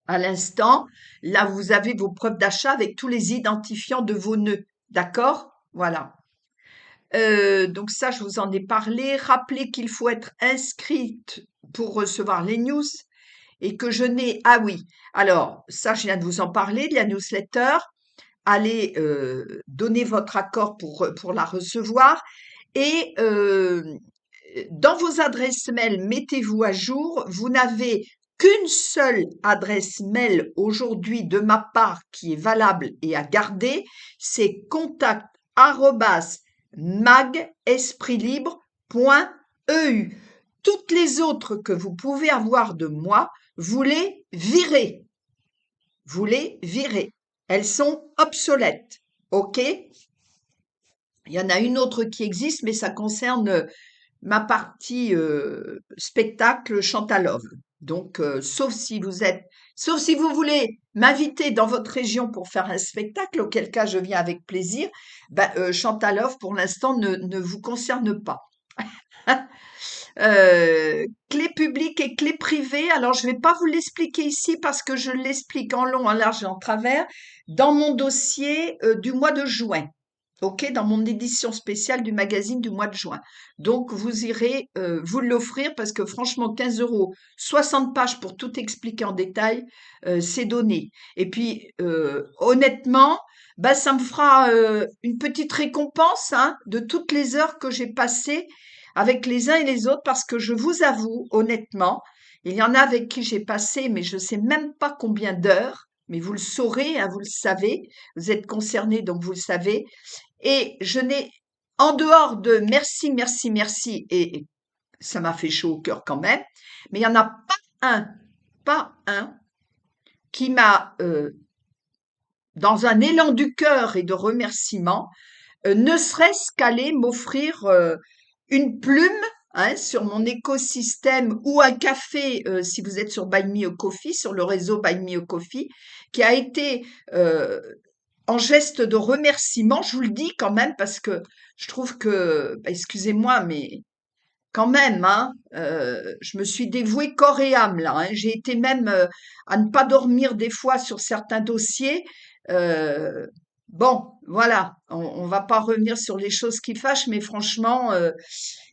S1: à l'instant. Là, vous avez vos preuves d'achat avec tous les identifiants de vos nœuds. D'accord? Voilà. Donc ça, je vous en ai parlé. Rappelez qu'il faut être inscrite pour recevoir les news et que je n'ai... Ah oui, alors ça, je viens de vous en parler, de la newsletter. Allez donner votre accord pour la recevoir et dans vos adresses mail, mettez-vous à jour. Vous n'avez qu'une seule adresse mail aujourd'hui de ma part qui est valable et à garder, c'est contact@magespritlibreeu. Toutes les autres que vous pouvez avoir de moi, vous les virez. Vous les virez. Elles sont obsolètes. OK? Il y en a une autre qui existe, mais ça concerne ma partie spectacle Chantalove. Donc, sauf si vous voulez m'inviter dans votre région pour faire un spectacle, auquel cas je viens avec plaisir, ben, Chantal Off, pour l'instant, ne vous concerne pas. Clé publique et clé privée. Alors, je vais pas vous l'expliquer ici parce que je l'explique en long, en large et en travers dans mon dossier du mois de juin. OK, dans mon édition spéciale du magazine du mois de juin. Donc, vous irez vous l'offrir parce que franchement, 15 euros, 60 pages pour tout expliquer en détail, c'est donné. Et puis, honnêtement, bah, ça me fera une petite récompense hein, de toutes les heures que j'ai passées avec les uns et les autres parce que je vous avoue, honnêtement, il y en a avec qui j'ai passé, mais je sais même pas combien d'heures, mais vous le saurez, hein, vous le savez, vous êtes concernés, donc vous le savez. Et je n'ai, en dehors de merci, merci, merci, et ça m'a fait chaud au cœur quand même, mais il n'y en a pas un qui m'a, dans un élan du cœur et de remerciement, ne serait-ce qu'aller m'offrir une plume hein, sur mon écosystème ou un café si vous êtes sur Buy Me a Coffee, sur le réseau Buy Me a Coffee, qui a été en geste de remerciement, je vous le dis quand même parce que je trouve que, bah, excusez-moi, mais quand même, hein, je me suis dévouée corps et âme là. Hein. J'ai été même à ne pas dormir des fois sur certains dossiers. Euh, bon, voilà, on va pas revenir sur les choses qui fâchent, mais franchement,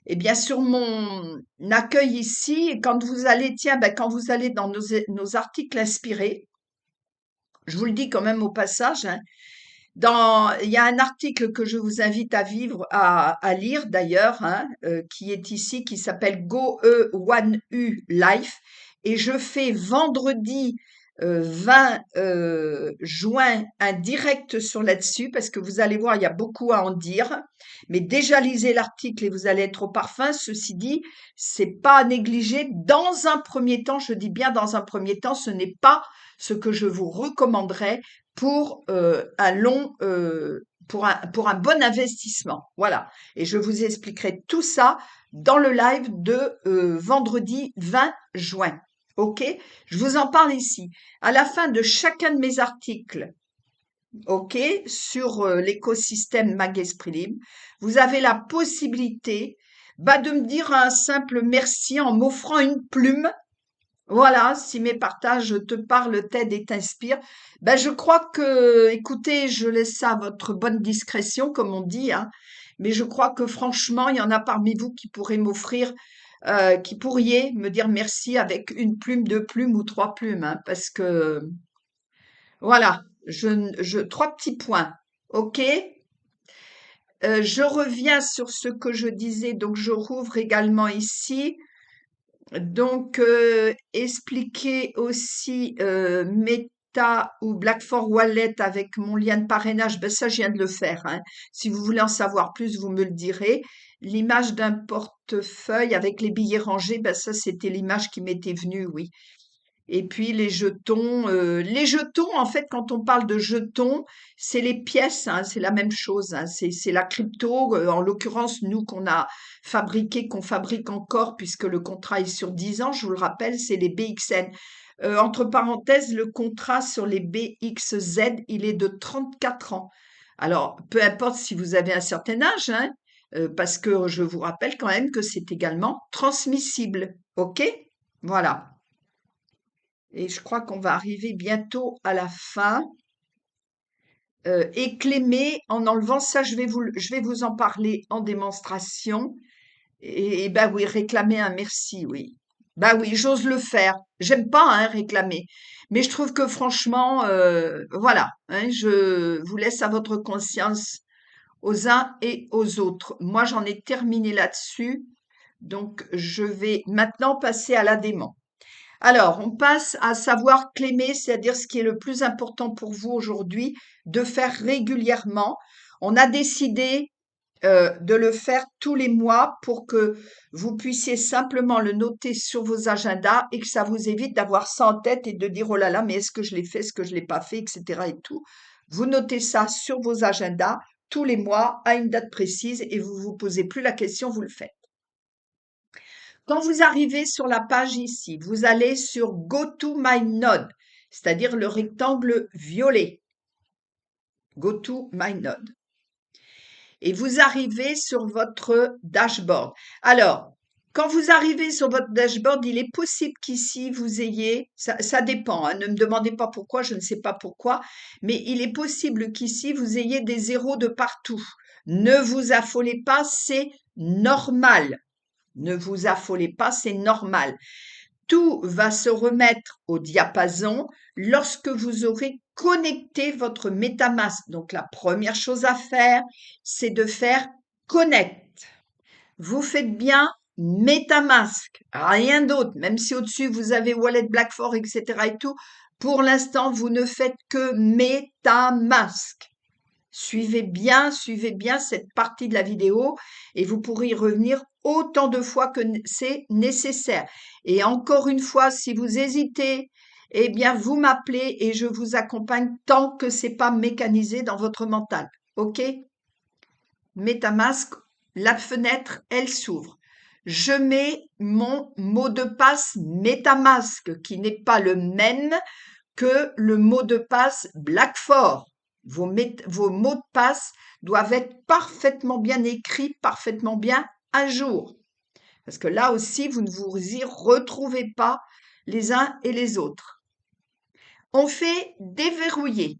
S1: et bien sur mon accueil ici, quand vous allez, tiens, ben, quand vous allez dans nos articles inspirés, je vous le dis quand même au passage, hein, il y a un article que je vous invite à vivre, à lire d'ailleurs, hein, qui est ici, qui s'appelle Go One U Life. Et je fais vendredi 20 juin un direct sur là-dessus, parce que vous allez voir, il y a beaucoup à en dire. Mais déjà lisez l'article et vous allez être au parfum. Ceci dit, c'est pas à négliger. Dans un premier temps, je dis bien dans un premier temps, ce n'est pas ce que je vous recommanderais pour un long, pour un bon investissement. Voilà. Et je vous expliquerai tout ça dans le live de vendredi 20 juin. OK? Je vous en parle ici. À la fin de chacun de mes articles, OK, sur l'écosystème Mag Esprit Libre, vous avez la possibilité bah, de me dire un simple merci en m'offrant une plume voilà, si mes partages te parlent, t'aident et t'inspirent, ben je crois que, écoutez, je laisse ça à votre bonne discrétion, comme on dit, hein, mais je crois que franchement, il y en a parmi vous qui pourraient m'offrir, qui pourriez me dire merci avec une plume, deux plumes ou trois plumes, hein, parce que voilà, trois petits points, ok? Je reviens sur ce que je disais, donc je rouvre également ici. Donc, expliquer aussi Meta ou Black4 Wallet avec mon lien de parrainage, ben ça, je viens de le faire. Hein. Si vous voulez en savoir plus, vous me le direz. L'image d'un portefeuille avec les billets rangés, ben ça, c'était l'image qui m'était venue, oui. Et puis les jetons, en fait, quand on parle de jetons, c'est les pièces, hein, c'est la même chose, hein, c'est la crypto, en l'occurrence, nous qu'on fabrique encore, puisque le contrat est sur 10 ans, je vous le rappelle, c'est les BXN. Entre parenthèses, le contrat sur les BXZ, il est de 34 ans. Alors, peu importe si vous avez un certain âge, hein, parce que je vous rappelle quand même que c'est également transmissible. OK? Voilà. Et je crois qu'on va arriver bientôt à la fin. Éclémer en enlevant ça, je vais vous en parler en démonstration. Et bah oui, réclamer un merci, oui. Bah oui, j'ose le faire. J'aime pas hein, réclamer, mais je trouve que franchement, voilà, hein, je vous laisse à votre conscience aux uns et aux autres. Moi, j'en ai terminé là-dessus, donc je vais maintenant passer à la dément. Alors, on passe à savoir clémer, c'est-à-dire ce qui est le plus important pour vous aujourd'hui de faire régulièrement. On a décidé de le faire tous les mois pour que vous puissiez simplement le noter sur vos agendas et que ça vous évite d'avoir ça en tête et de dire oh là là, mais est-ce que je l'ai fait, est-ce que je l'ai pas fait, etc. et tout. Vous notez ça sur vos agendas tous les mois à une date précise et vous vous posez plus la question, vous le faites. Quand vous arrivez sur la page ici, vous allez sur Go to my node, c'est-à-dire le rectangle violet. Go to my node. Et vous arrivez sur votre dashboard. Alors, quand vous arrivez sur votre dashboard, il est possible qu'ici, vous ayez, ça dépend, hein, ne me demandez pas pourquoi, je ne sais pas pourquoi, mais il est possible qu'ici, vous ayez des zéros de partout. Ne vous affolez pas, c'est normal. Ne vous affolez pas, c'est normal. Tout va se remettre au diapason lorsque vous aurez connecté votre MetaMask. Donc, la première chose à faire, c'est de faire Connect. Vous faites bien MetaMask, rien d'autre, même si au-dessus vous avez Wallet Blackfort, etc. et tout. Pour l'instant, vous ne faites que MetaMask. Suivez bien cette partie de la vidéo et vous pourrez y revenir autant de fois que c'est nécessaire. Et encore une fois, si vous hésitez, eh bien, vous m'appelez et je vous accompagne tant que c'est pas mécanisé dans votre mental. OK? MetaMask, la fenêtre, elle s'ouvre. Je mets mon mot de passe MetaMask qui n'est pas le même que le mot de passe Blackfort. Vos mots de passe doivent être parfaitement bien écrits, parfaitement bien à jour. Parce que là aussi, vous ne vous y retrouvez pas les uns et les autres. On fait déverrouiller.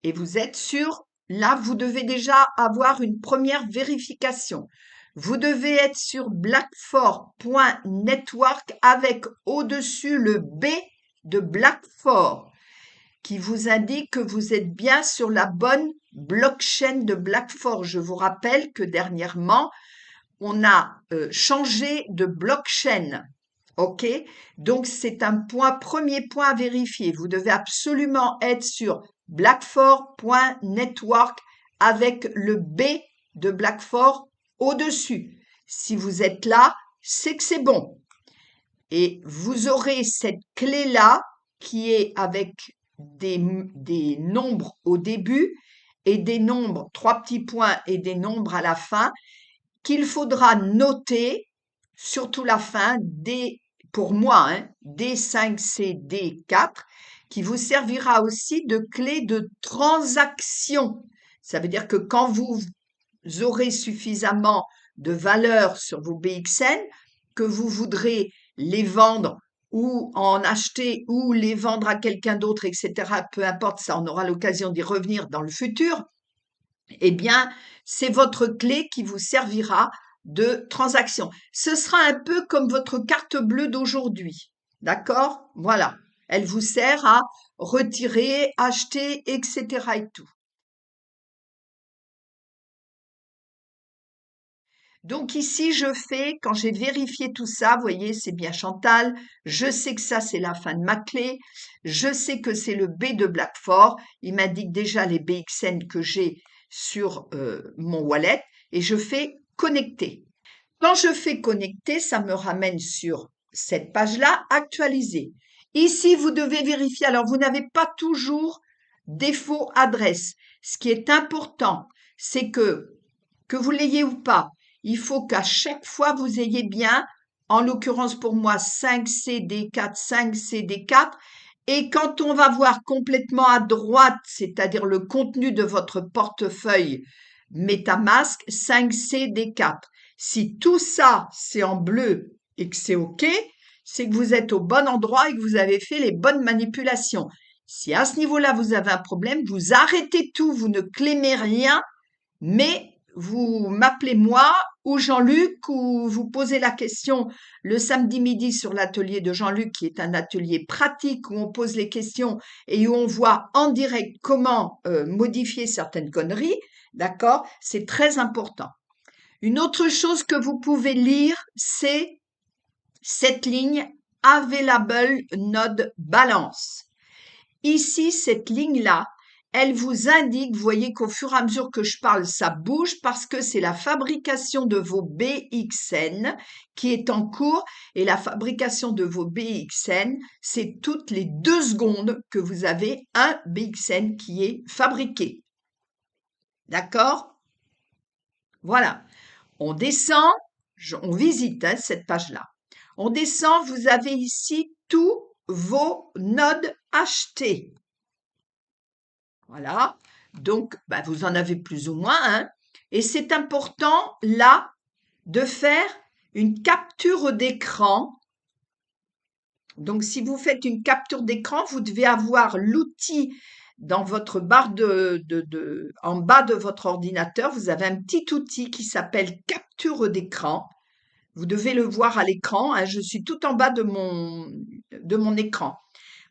S1: Et vous êtes sûr, là, vous devez déjà avoir une première vérification. Vous devez être sur blackfort.network avec au-dessus le B de Blackfort qui vous indique que vous êtes bien sur la bonne blockchain de Blackfort. Je vous rappelle que dernièrement, on a changé de blockchain. OK? Donc, c'est un premier point à vérifier. Vous devez absolument être sur blackfort.network avec le B de Blackfort au-dessus. Si vous êtes là, c'est que c'est bon. Et vous aurez cette clé-là qui est avec des nombres au début et des nombres, 3 petits points et des nombres à la fin qu'il faudra noter, surtout la fin, pour moi, hein, D5C, D4, qui vous servira aussi de clé de transaction. Ça veut dire que quand vous aurez suffisamment de valeur sur vos BXN, que vous voudrez les vendre ou en acheter ou les vendre à quelqu'un d'autre, etc., peu importe, ça, on aura l'occasion d'y revenir dans le futur, eh bien, c'est votre clé qui vous servira de transaction. Ce sera un peu comme votre carte bleue d'aujourd'hui. D'accord? Voilà. Elle vous sert à retirer, acheter, etc. et tout. Donc ici, je fais, quand j'ai vérifié tout ça, vous voyez, c'est bien Chantal, je sais que ça, c'est la fin de ma clé, je sais que c'est le B de Blackfort, il m'indique déjà les BXN que j'ai sur mon wallet, et je fais connecter. Quand je fais connecter, ça me ramène sur cette page-là, actualiser. Ici, vous devez vérifier, alors vous n'avez pas toujours défaut adresse. Ce qui est important, c'est que vous l'ayez ou pas, il faut qu'à chaque fois vous ayez bien, en l'occurrence pour moi, 5CD4, 5CD4. Et quand on va voir complètement à droite, c'est-à-dire le contenu de votre portefeuille MetaMask, 5CD4. Si tout ça, c'est en bleu et que c'est OK, c'est que vous êtes au bon endroit et que vous avez fait les bonnes manipulations. Si à ce niveau-là, vous avez un problème, vous arrêtez tout, vous ne clémez rien, mais vous m'appelez moi ou Jean-Luc ou vous posez la question le samedi midi sur l'atelier de Jean-Luc qui est un atelier pratique où on pose les questions et où on voit en direct comment modifier certaines conneries, d'accord? C'est très important. Une autre chose que vous pouvez lire, c'est cette ligne Available Node Balance. Ici, cette ligne-là, elle vous indique, vous voyez qu'au fur et à mesure que je parle, ça bouge parce que c'est la fabrication de vos BXN qui est en cours et la fabrication de vos BXN, c'est toutes les 2 secondes que vous avez un BXN qui est fabriqué. D'accord? Voilà. On descend, on visite hein, cette page-là. On descend, vous avez ici tous vos nodes achetés. Voilà, donc bah, vous en avez plus ou moins. Hein. Et c'est important là de faire une capture d'écran. Donc si vous faites une capture d'écran, vous devez avoir l'outil dans votre barre en bas de votre ordinateur. Vous avez un petit outil qui s'appelle capture d'écran. Vous devez le voir à l'écran. Hein, je suis tout en bas de mon écran.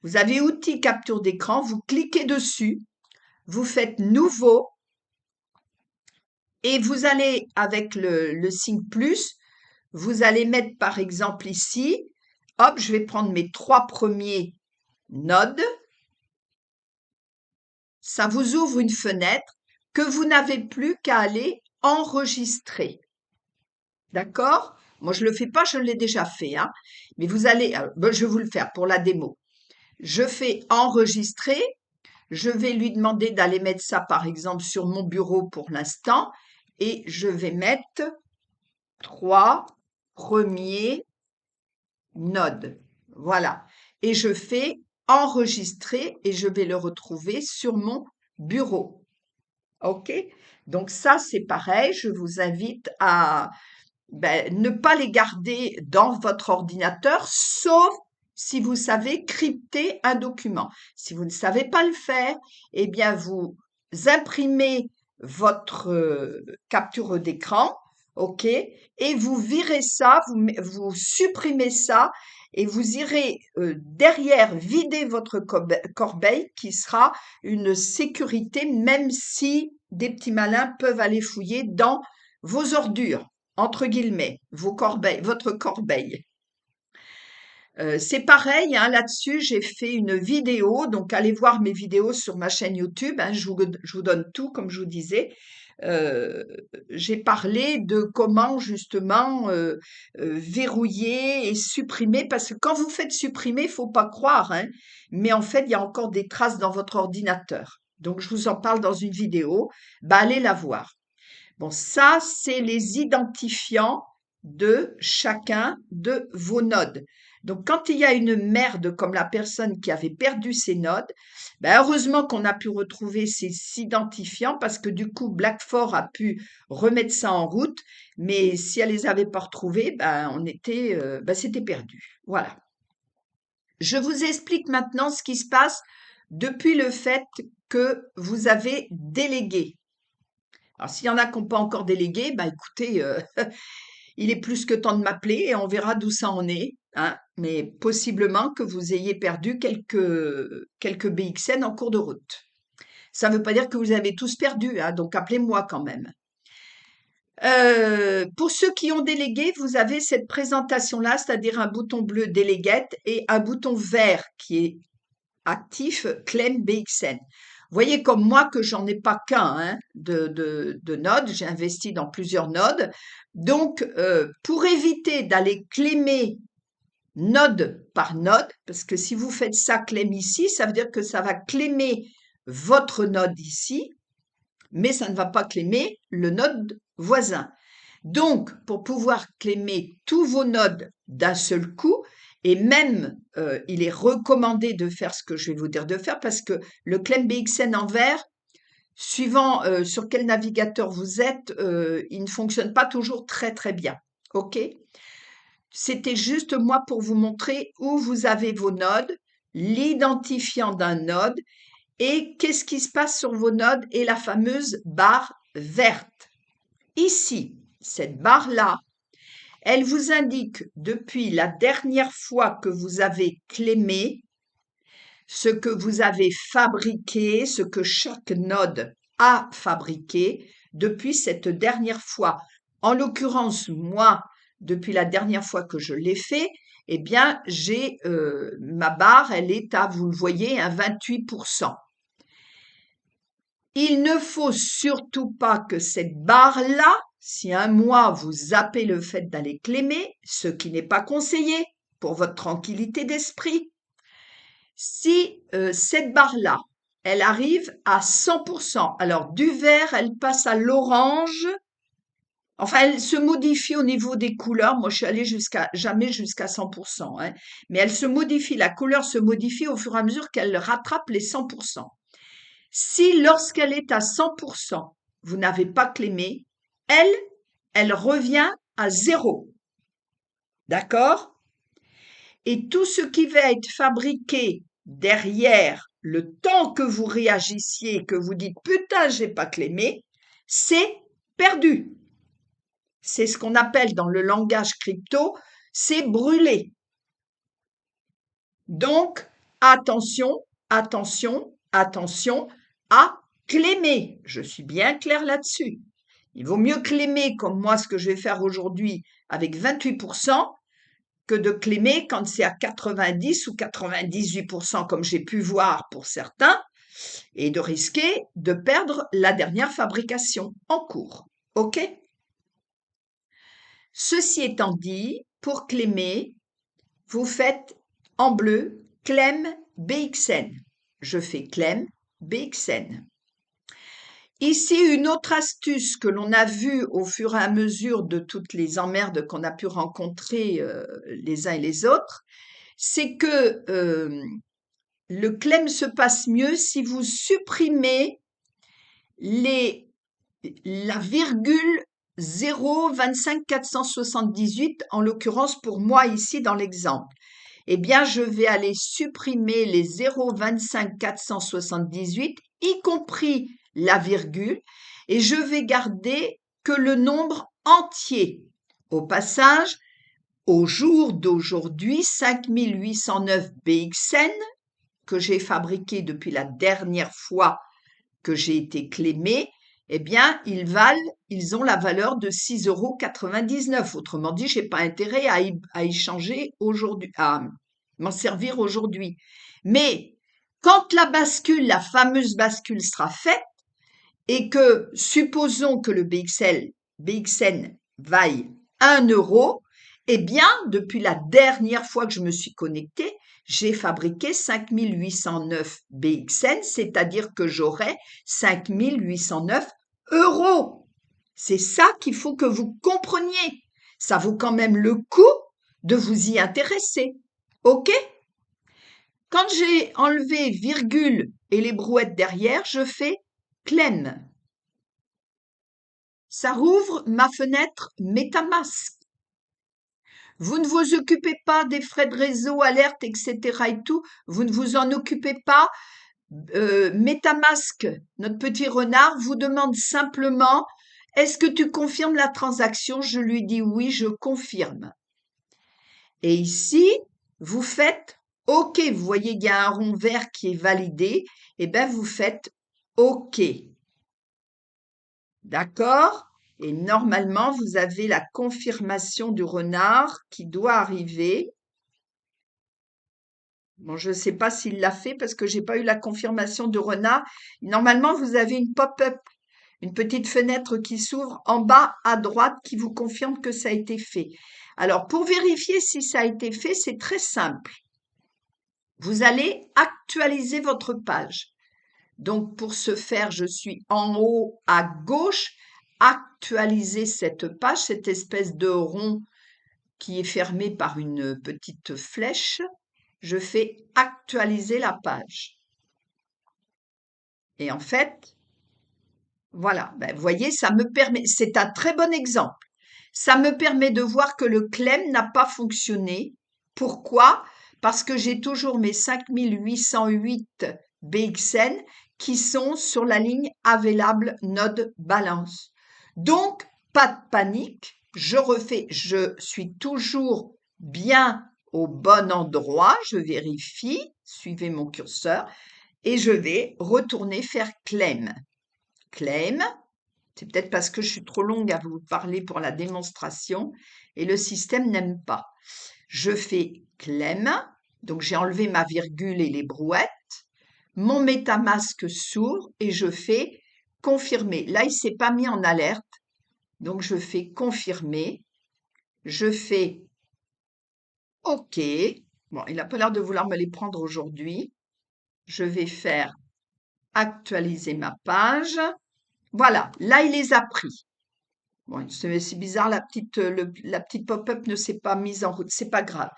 S1: Vous avez outil capture d'écran. Vous cliquez dessus. Vous faites nouveau et vous allez avec le signe plus, vous allez mettre par exemple ici, hop, je vais prendre mes 3 premiers nodes. Ça vous ouvre une fenêtre que vous n'avez plus qu'à aller enregistrer. D'accord? Moi, je le fais pas, je l'ai déjà fait, hein. Mais vous allez, je vais vous le faire pour la démo. Je fais enregistrer. Je vais lui demander d'aller mettre ça, par exemple, sur mon bureau pour l'instant. Et je vais mettre 3 premiers nodes. Voilà. Et je fais enregistrer et je vais le retrouver sur mon bureau. OK? Donc ça, c'est pareil. Je vous invite à ne pas les garder dans votre ordinateur, sauf si vous savez crypter un document. Si vous ne savez pas le faire, eh bien, vous imprimez votre capture d'écran, OK, et vous virez ça, vous supprimez ça, et vous irez derrière vider votre corbeille qui sera une sécurité, même si des petits malins peuvent aller fouiller dans vos ordures entre guillemets, votre corbeille. C'est pareil, hein, là-dessus, j'ai fait une vidéo, donc allez voir mes vidéos sur ma chaîne YouTube, hein, je vous donne tout, comme je vous disais. J'ai parlé de comment justement verrouiller et supprimer, parce que quand vous faites supprimer, il faut pas croire, hein, mais en fait, il y a encore des traces dans votre ordinateur. Donc, je vous en parle dans une vidéo, allez la voir. Bon, ça, c'est les identifiants de chacun de vos nodes. Donc, quand il y a une merde comme la personne qui avait perdu ses nodes, heureusement qu'on a pu retrouver ces identifiants parce que du coup, Black4 a pu remettre ça en route. Mais si elle les avait pas retrouvés, c'était perdu. Voilà. Je vous explique maintenant ce qui se passe depuis le fait que vous avez délégué. Alors, s'il y en a qui n'ont pas encore délégué, écoutez, il est plus que temps de m'appeler et on verra d'où ça en est. Hein. Mais possiblement que vous ayez perdu quelques BXN en cours de route. Ça ne veut pas dire que vous avez tous perdu, hein, donc appelez-moi quand même. Pour ceux qui ont délégué, vous avez cette présentation-là, c'est-à-dire un bouton bleu Delegate et un bouton vert qui est actif Claim BXN. Vous voyez comme moi que j'en ai pas qu'un hein, de nodes, j'ai investi dans plusieurs nodes. Donc, pour éviter d'aller claimer node par node, parce que si vous faites ça claim ici, ça veut dire que ça va claimer votre node ici, mais ça ne va pas claimer le node voisin. Donc, pour pouvoir claimer tous vos nodes d'un seul coup, et même, il est recommandé de faire ce que je vais vous dire de faire parce que le claim BXN en vert, suivant sur quel navigateur vous êtes, il ne fonctionne pas toujours très très bien. OK? C'était juste moi pour vous montrer où vous avez vos nodes, l'identifiant d'un node et qu'est-ce qui se passe sur vos nodes et la fameuse barre verte. Ici, cette barre-là, elle vous indique depuis la dernière fois que vous avez claimé ce que vous avez fabriqué, ce que chaque node a fabriqué depuis cette dernière fois. En l'occurrence, moi, depuis la dernière fois que je l'ai fait, eh bien, j'ai ma barre, elle est à, vous le voyez, à 28%. Il ne faut surtout pas que cette barre-là, si un mois vous zappez le fait d'aller claimer, ce qui n'est pas conseillé pour votre tranquillité d'esprit, si cette barre-là, elle arrive à 100%, alors du vert, elle passe à l'orange Enfin, elle se modifie au niveau des couleurs. Moi, je suis allée jamais jusqu'à 100%, hein. Mais elle se modifie, la couleur se modifie au fur et à mesure qu'elle rattrape les 100%. Si lorsqu'elle est à 100%, vous n'avez pas clémé, elle revient à zéro. D'accord? Et tout ce qui va être fabriqué derrière le temps que vous réagissiez, que vous dites putain, j'ai pas clémé, c'est perdu. C'est ce qu'on appelle dans le langage crypto, c'est brûlé. Donc, attention, attention, attention à clémer. Je suis bien claire là-dessus. Il vaut mieux clémer comme moi ce que je vais faire aujourd'hui avec 28% que de clémer quand c'est à 90 ou 98% comme j'ai pu voir pour certains et de risquer de perdre la dernière fabrication en cours. OK? Ceci étant dit, pour clémer, vous faites en bleu Clem BXN. Je fais Clem BXN. Ici, une autre astuce que l'on a vue au fur et à mesure de toutes les emmerdes qu'on a pu rencontrer les uns et les autres, c'est que le Clem se passe mieux si vous supprimez la virgule 0,25 478, en l'occurrence pour moi ici dans l'exemple. Eh bien, je vais aller supprimer les 0,25 478, y compris la virgule, et je vais garder que le nombre entier. Au passage, au jour d'aujourd'hui, 5809 BXN, que j'ai fabriqué depuis la dernière fois que j'ai été clémé, eh bien, ils ont la valeur de 6,99 €. Autrement dit, j'ai pas intérêt à y changer aujourd'hui, à m'en servir aujourd'hui. Mais quand la bascule, la fameuse bascule sera faite, et que, supposons que le BXN vaille 1 €, eh bien, depuis la dernière fois que je me suis connectée, j'ai fabriqué 5809 BXN, c'est-à-dire que j'aurai 5809 €. C'est ça qu'il faut que vous compreniez. Ça vaut quand même le coup de vous y intéresser. OK? Quand j'ai enlevé virgule et les brouettes derrière, je fais Clem. Ça rouvre ma fenêtre MetaMask. Vous ne vous occupez pas des frais de réseau, alerte, etc. et tout. Vous ne vous en occupez pas. MetaMask, notre petit renard, vous demande simplement, est-ce que tu confirmes la transaction? Je lui dis oui, je confirme. Et ici, vous faites OK. Vous voyez, il y a un rond vert qui est validé. Eh bien, vous faites OK. D'accord? Et normalement, vous avez la confirmation du renard qui doit arriver. Bon, je ne sais pas s'il l'a fait parce que j'ai pas eu la confirmation du renard. Normalement, vous avez une pop-up, une petite fenêtre qui s'ouvre en bas à droite qui vous confirme que ça a été fait. Alors, pour vérifier si ça a été fait, c'est très simple. Vous allez actualiser votre page. Donc, pour ce faire, je suis en haut à gauche, actualiser cette page, cette espèce de rond qui est fermé par une petite flèche. Je fais actualiser la page. Et en fait, voilà, ben, vous voyez, ça me permet, c'est un très bon exemple. Ça me permet de voir que le Clem n'a pas fonctionné. Pourquoi? Parce que j'ai toujours mes 5808 BXN qui sont sur la ligne Available Node Balance. Donc, pas de panique, je suis toujours bien au bon endroit, je vérifie, suivez mon curseur, et je vais retourner faire Claim. Claim, c'est peut-être parce que je suis trop longue à vous parler pour la démonstration et le système n'aime pas. Je fais Claim, donc j'ai enlevé ma virgule et les brouettes. Mon MetaMask s'ouvre et je fais confirmer. Là, il s'est pas mis en alerte, donc je fais confirmer. Je fais OK. Bon, il n'a pas l'air de vouloir me les prendre aujourd'hui. Je vais faire actualiser ma page. Voilà, là, il les a pris. Bon, c'est bizarre, la petite pop-up ne s'est pas mise en route, c'est pas grave.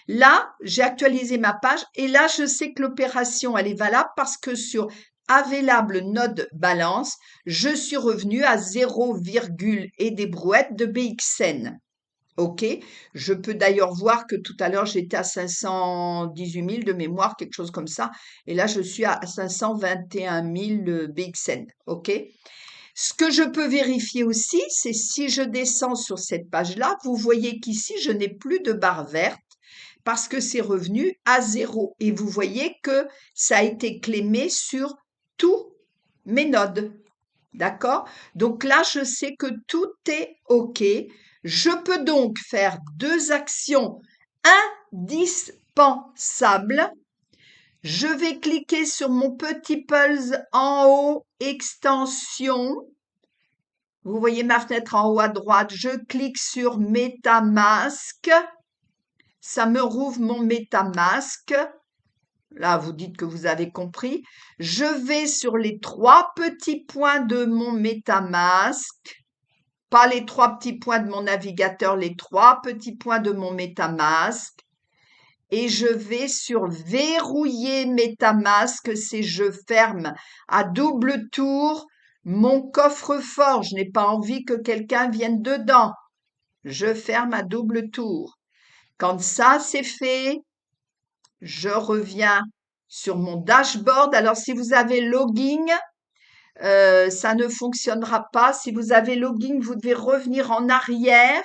S1: Là, j'ai actualisé ma page et là, je sais que l'opération, elle est valable parce que sur Available Node Balance, je suis revenu à 0, et des brouettes de BXN. OK. Je peux d'ailleurs voir que tout à l'heure, j'étais à 518 000 de mémoire, quelque chose comme ça. Et là, je suis à 521 000 BXN. OK. Ce que je peux vérifier aussi, c'est si je descends sur cette page-là, vous voyez qu'ici, je n'ai plus de barre verte parce que c'est revenu à 0. Et vous voyez que ça a été clémé sur tous mes nodes. D'accord? Donc là, je sais que tout est OK. Je peux donc faire deux actions indispensables. Je vais cliquer sur mon petit pulse en haut, extension. Vous voyez ma fenêtre en haut à droite. Je clique sur MetaMask. Ça me rouvre mon MetaMask. Là, vous dites que vous avez compris. Je vais sur les trois petits points de mon MetaMask. Pas les trois petits points de mon navigateur, les trois petits points de mon MetaMask. Et je vais sur verrouiller MetaMask, c'est je ferme à double tour mon coffre-fort. Je n'ai pas envie que quelqu'un vienne dedans. Je ferme à double tour. Quand ça c'est fait, je reviens sur mon dashboard. Alors si vous avez login, ça ne fonctionnera pas. Si vous avez login, vous devez revenir en arrière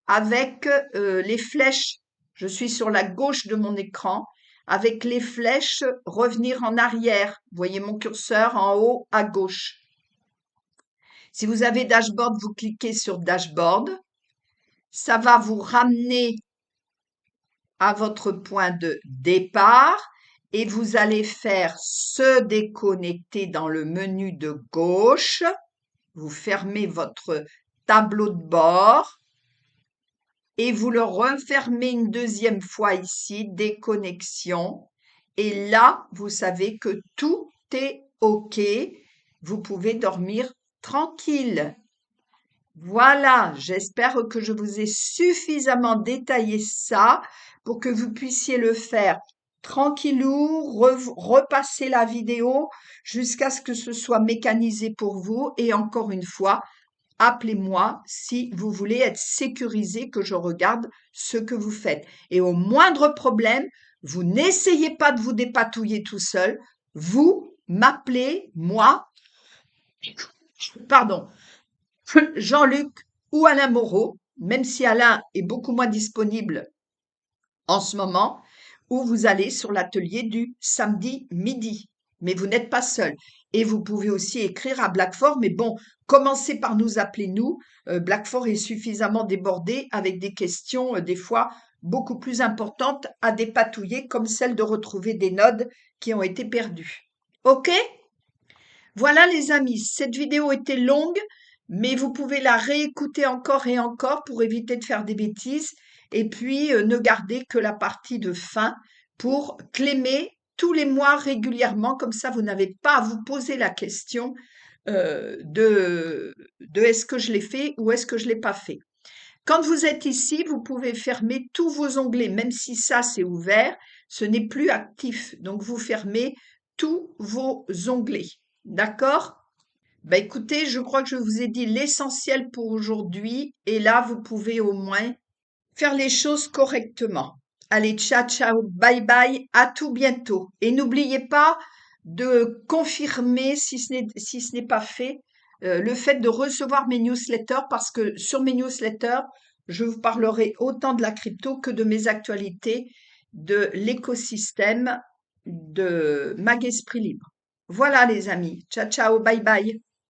S1: avec les flèches. Je suis sur la gauche de mon écran. Avec les flèches, revenir en arrière. Vous voyez mon curseur en haut à gauche. Si vous avez dashboard, vous cliquez sur dashboard. Ça va vous ramener à votre point de départ et vous allez faire se déconnecter dans le menu de gauche. Vous fermez votre tableau de bord et vous le refermez une deuxième fois ici, déconnexion. Et là, vous savez que tout est OK. Vous pouvez dormir tranquille. Voilà, j'espère que je vous ai suffisamment détaillé ça pour que vous puissiez le faire tranquillou, repasser la vidéo jusqu'à ce que ce soit mécanisé pour vous. Et encore une fois, appelez-moi si vous voulez être sécurisé, que je regarde ce que vous faites. Et au moindre problème, vous n'essayez pas de vous dépatouiller tout seul. Vous m'appelez, moi, pardon, Jean-Luc ou Alain Moreau, même si Alain est beaucoup moins disponible en ce moment, ou vous allez sur l'atelier du samedi midi. Mais vous n'êtes pas seul. Et vous pouvez aussi écrire à Blackfort, mais bon, commencez par nous appeler nous. Blackfort est suffisamment débordé avec des questions, des fois beaucoup plus importantes à dépatouiller, comme celle de retrouver des nodes qui ont été perdus. OK? Voilà les amis, cette vidéo était longue, mais vous pouvez la réécouter encore et encore pour éviter de faire des bêtises et puis ne garder que la partie de fin pour clémer tous les mois régulièrement, comme ça vous n'avez pas à vous poser la question de est-ce que je l'ai fait ou est-ce que je l'ai pas fait. Quand vous êtes ici, vous pouvez fermer tous vos onglets, même si ça c'est ouvert, ce n'est plus actif. Donc vous fermez tous vos onglets. D'accord? Bah écoutez, je crois que je vous ai dit l'essentiel pour aujourd'hui et là vous pouvez au moins faire les choses correctement. Allez, ciao, ciao, bye bye, à tout bientôt. Et n'oubliez pas de confirmer, si ce n'est pas fait, le fait de recevoir mes newsletters parce que sur mes newsletters, je vous parlerai autant de la crypto que de mes actualités, de l'écosystème de Mag Esprit Libre. Voilà les amis. Ciao, ciao, bye bye.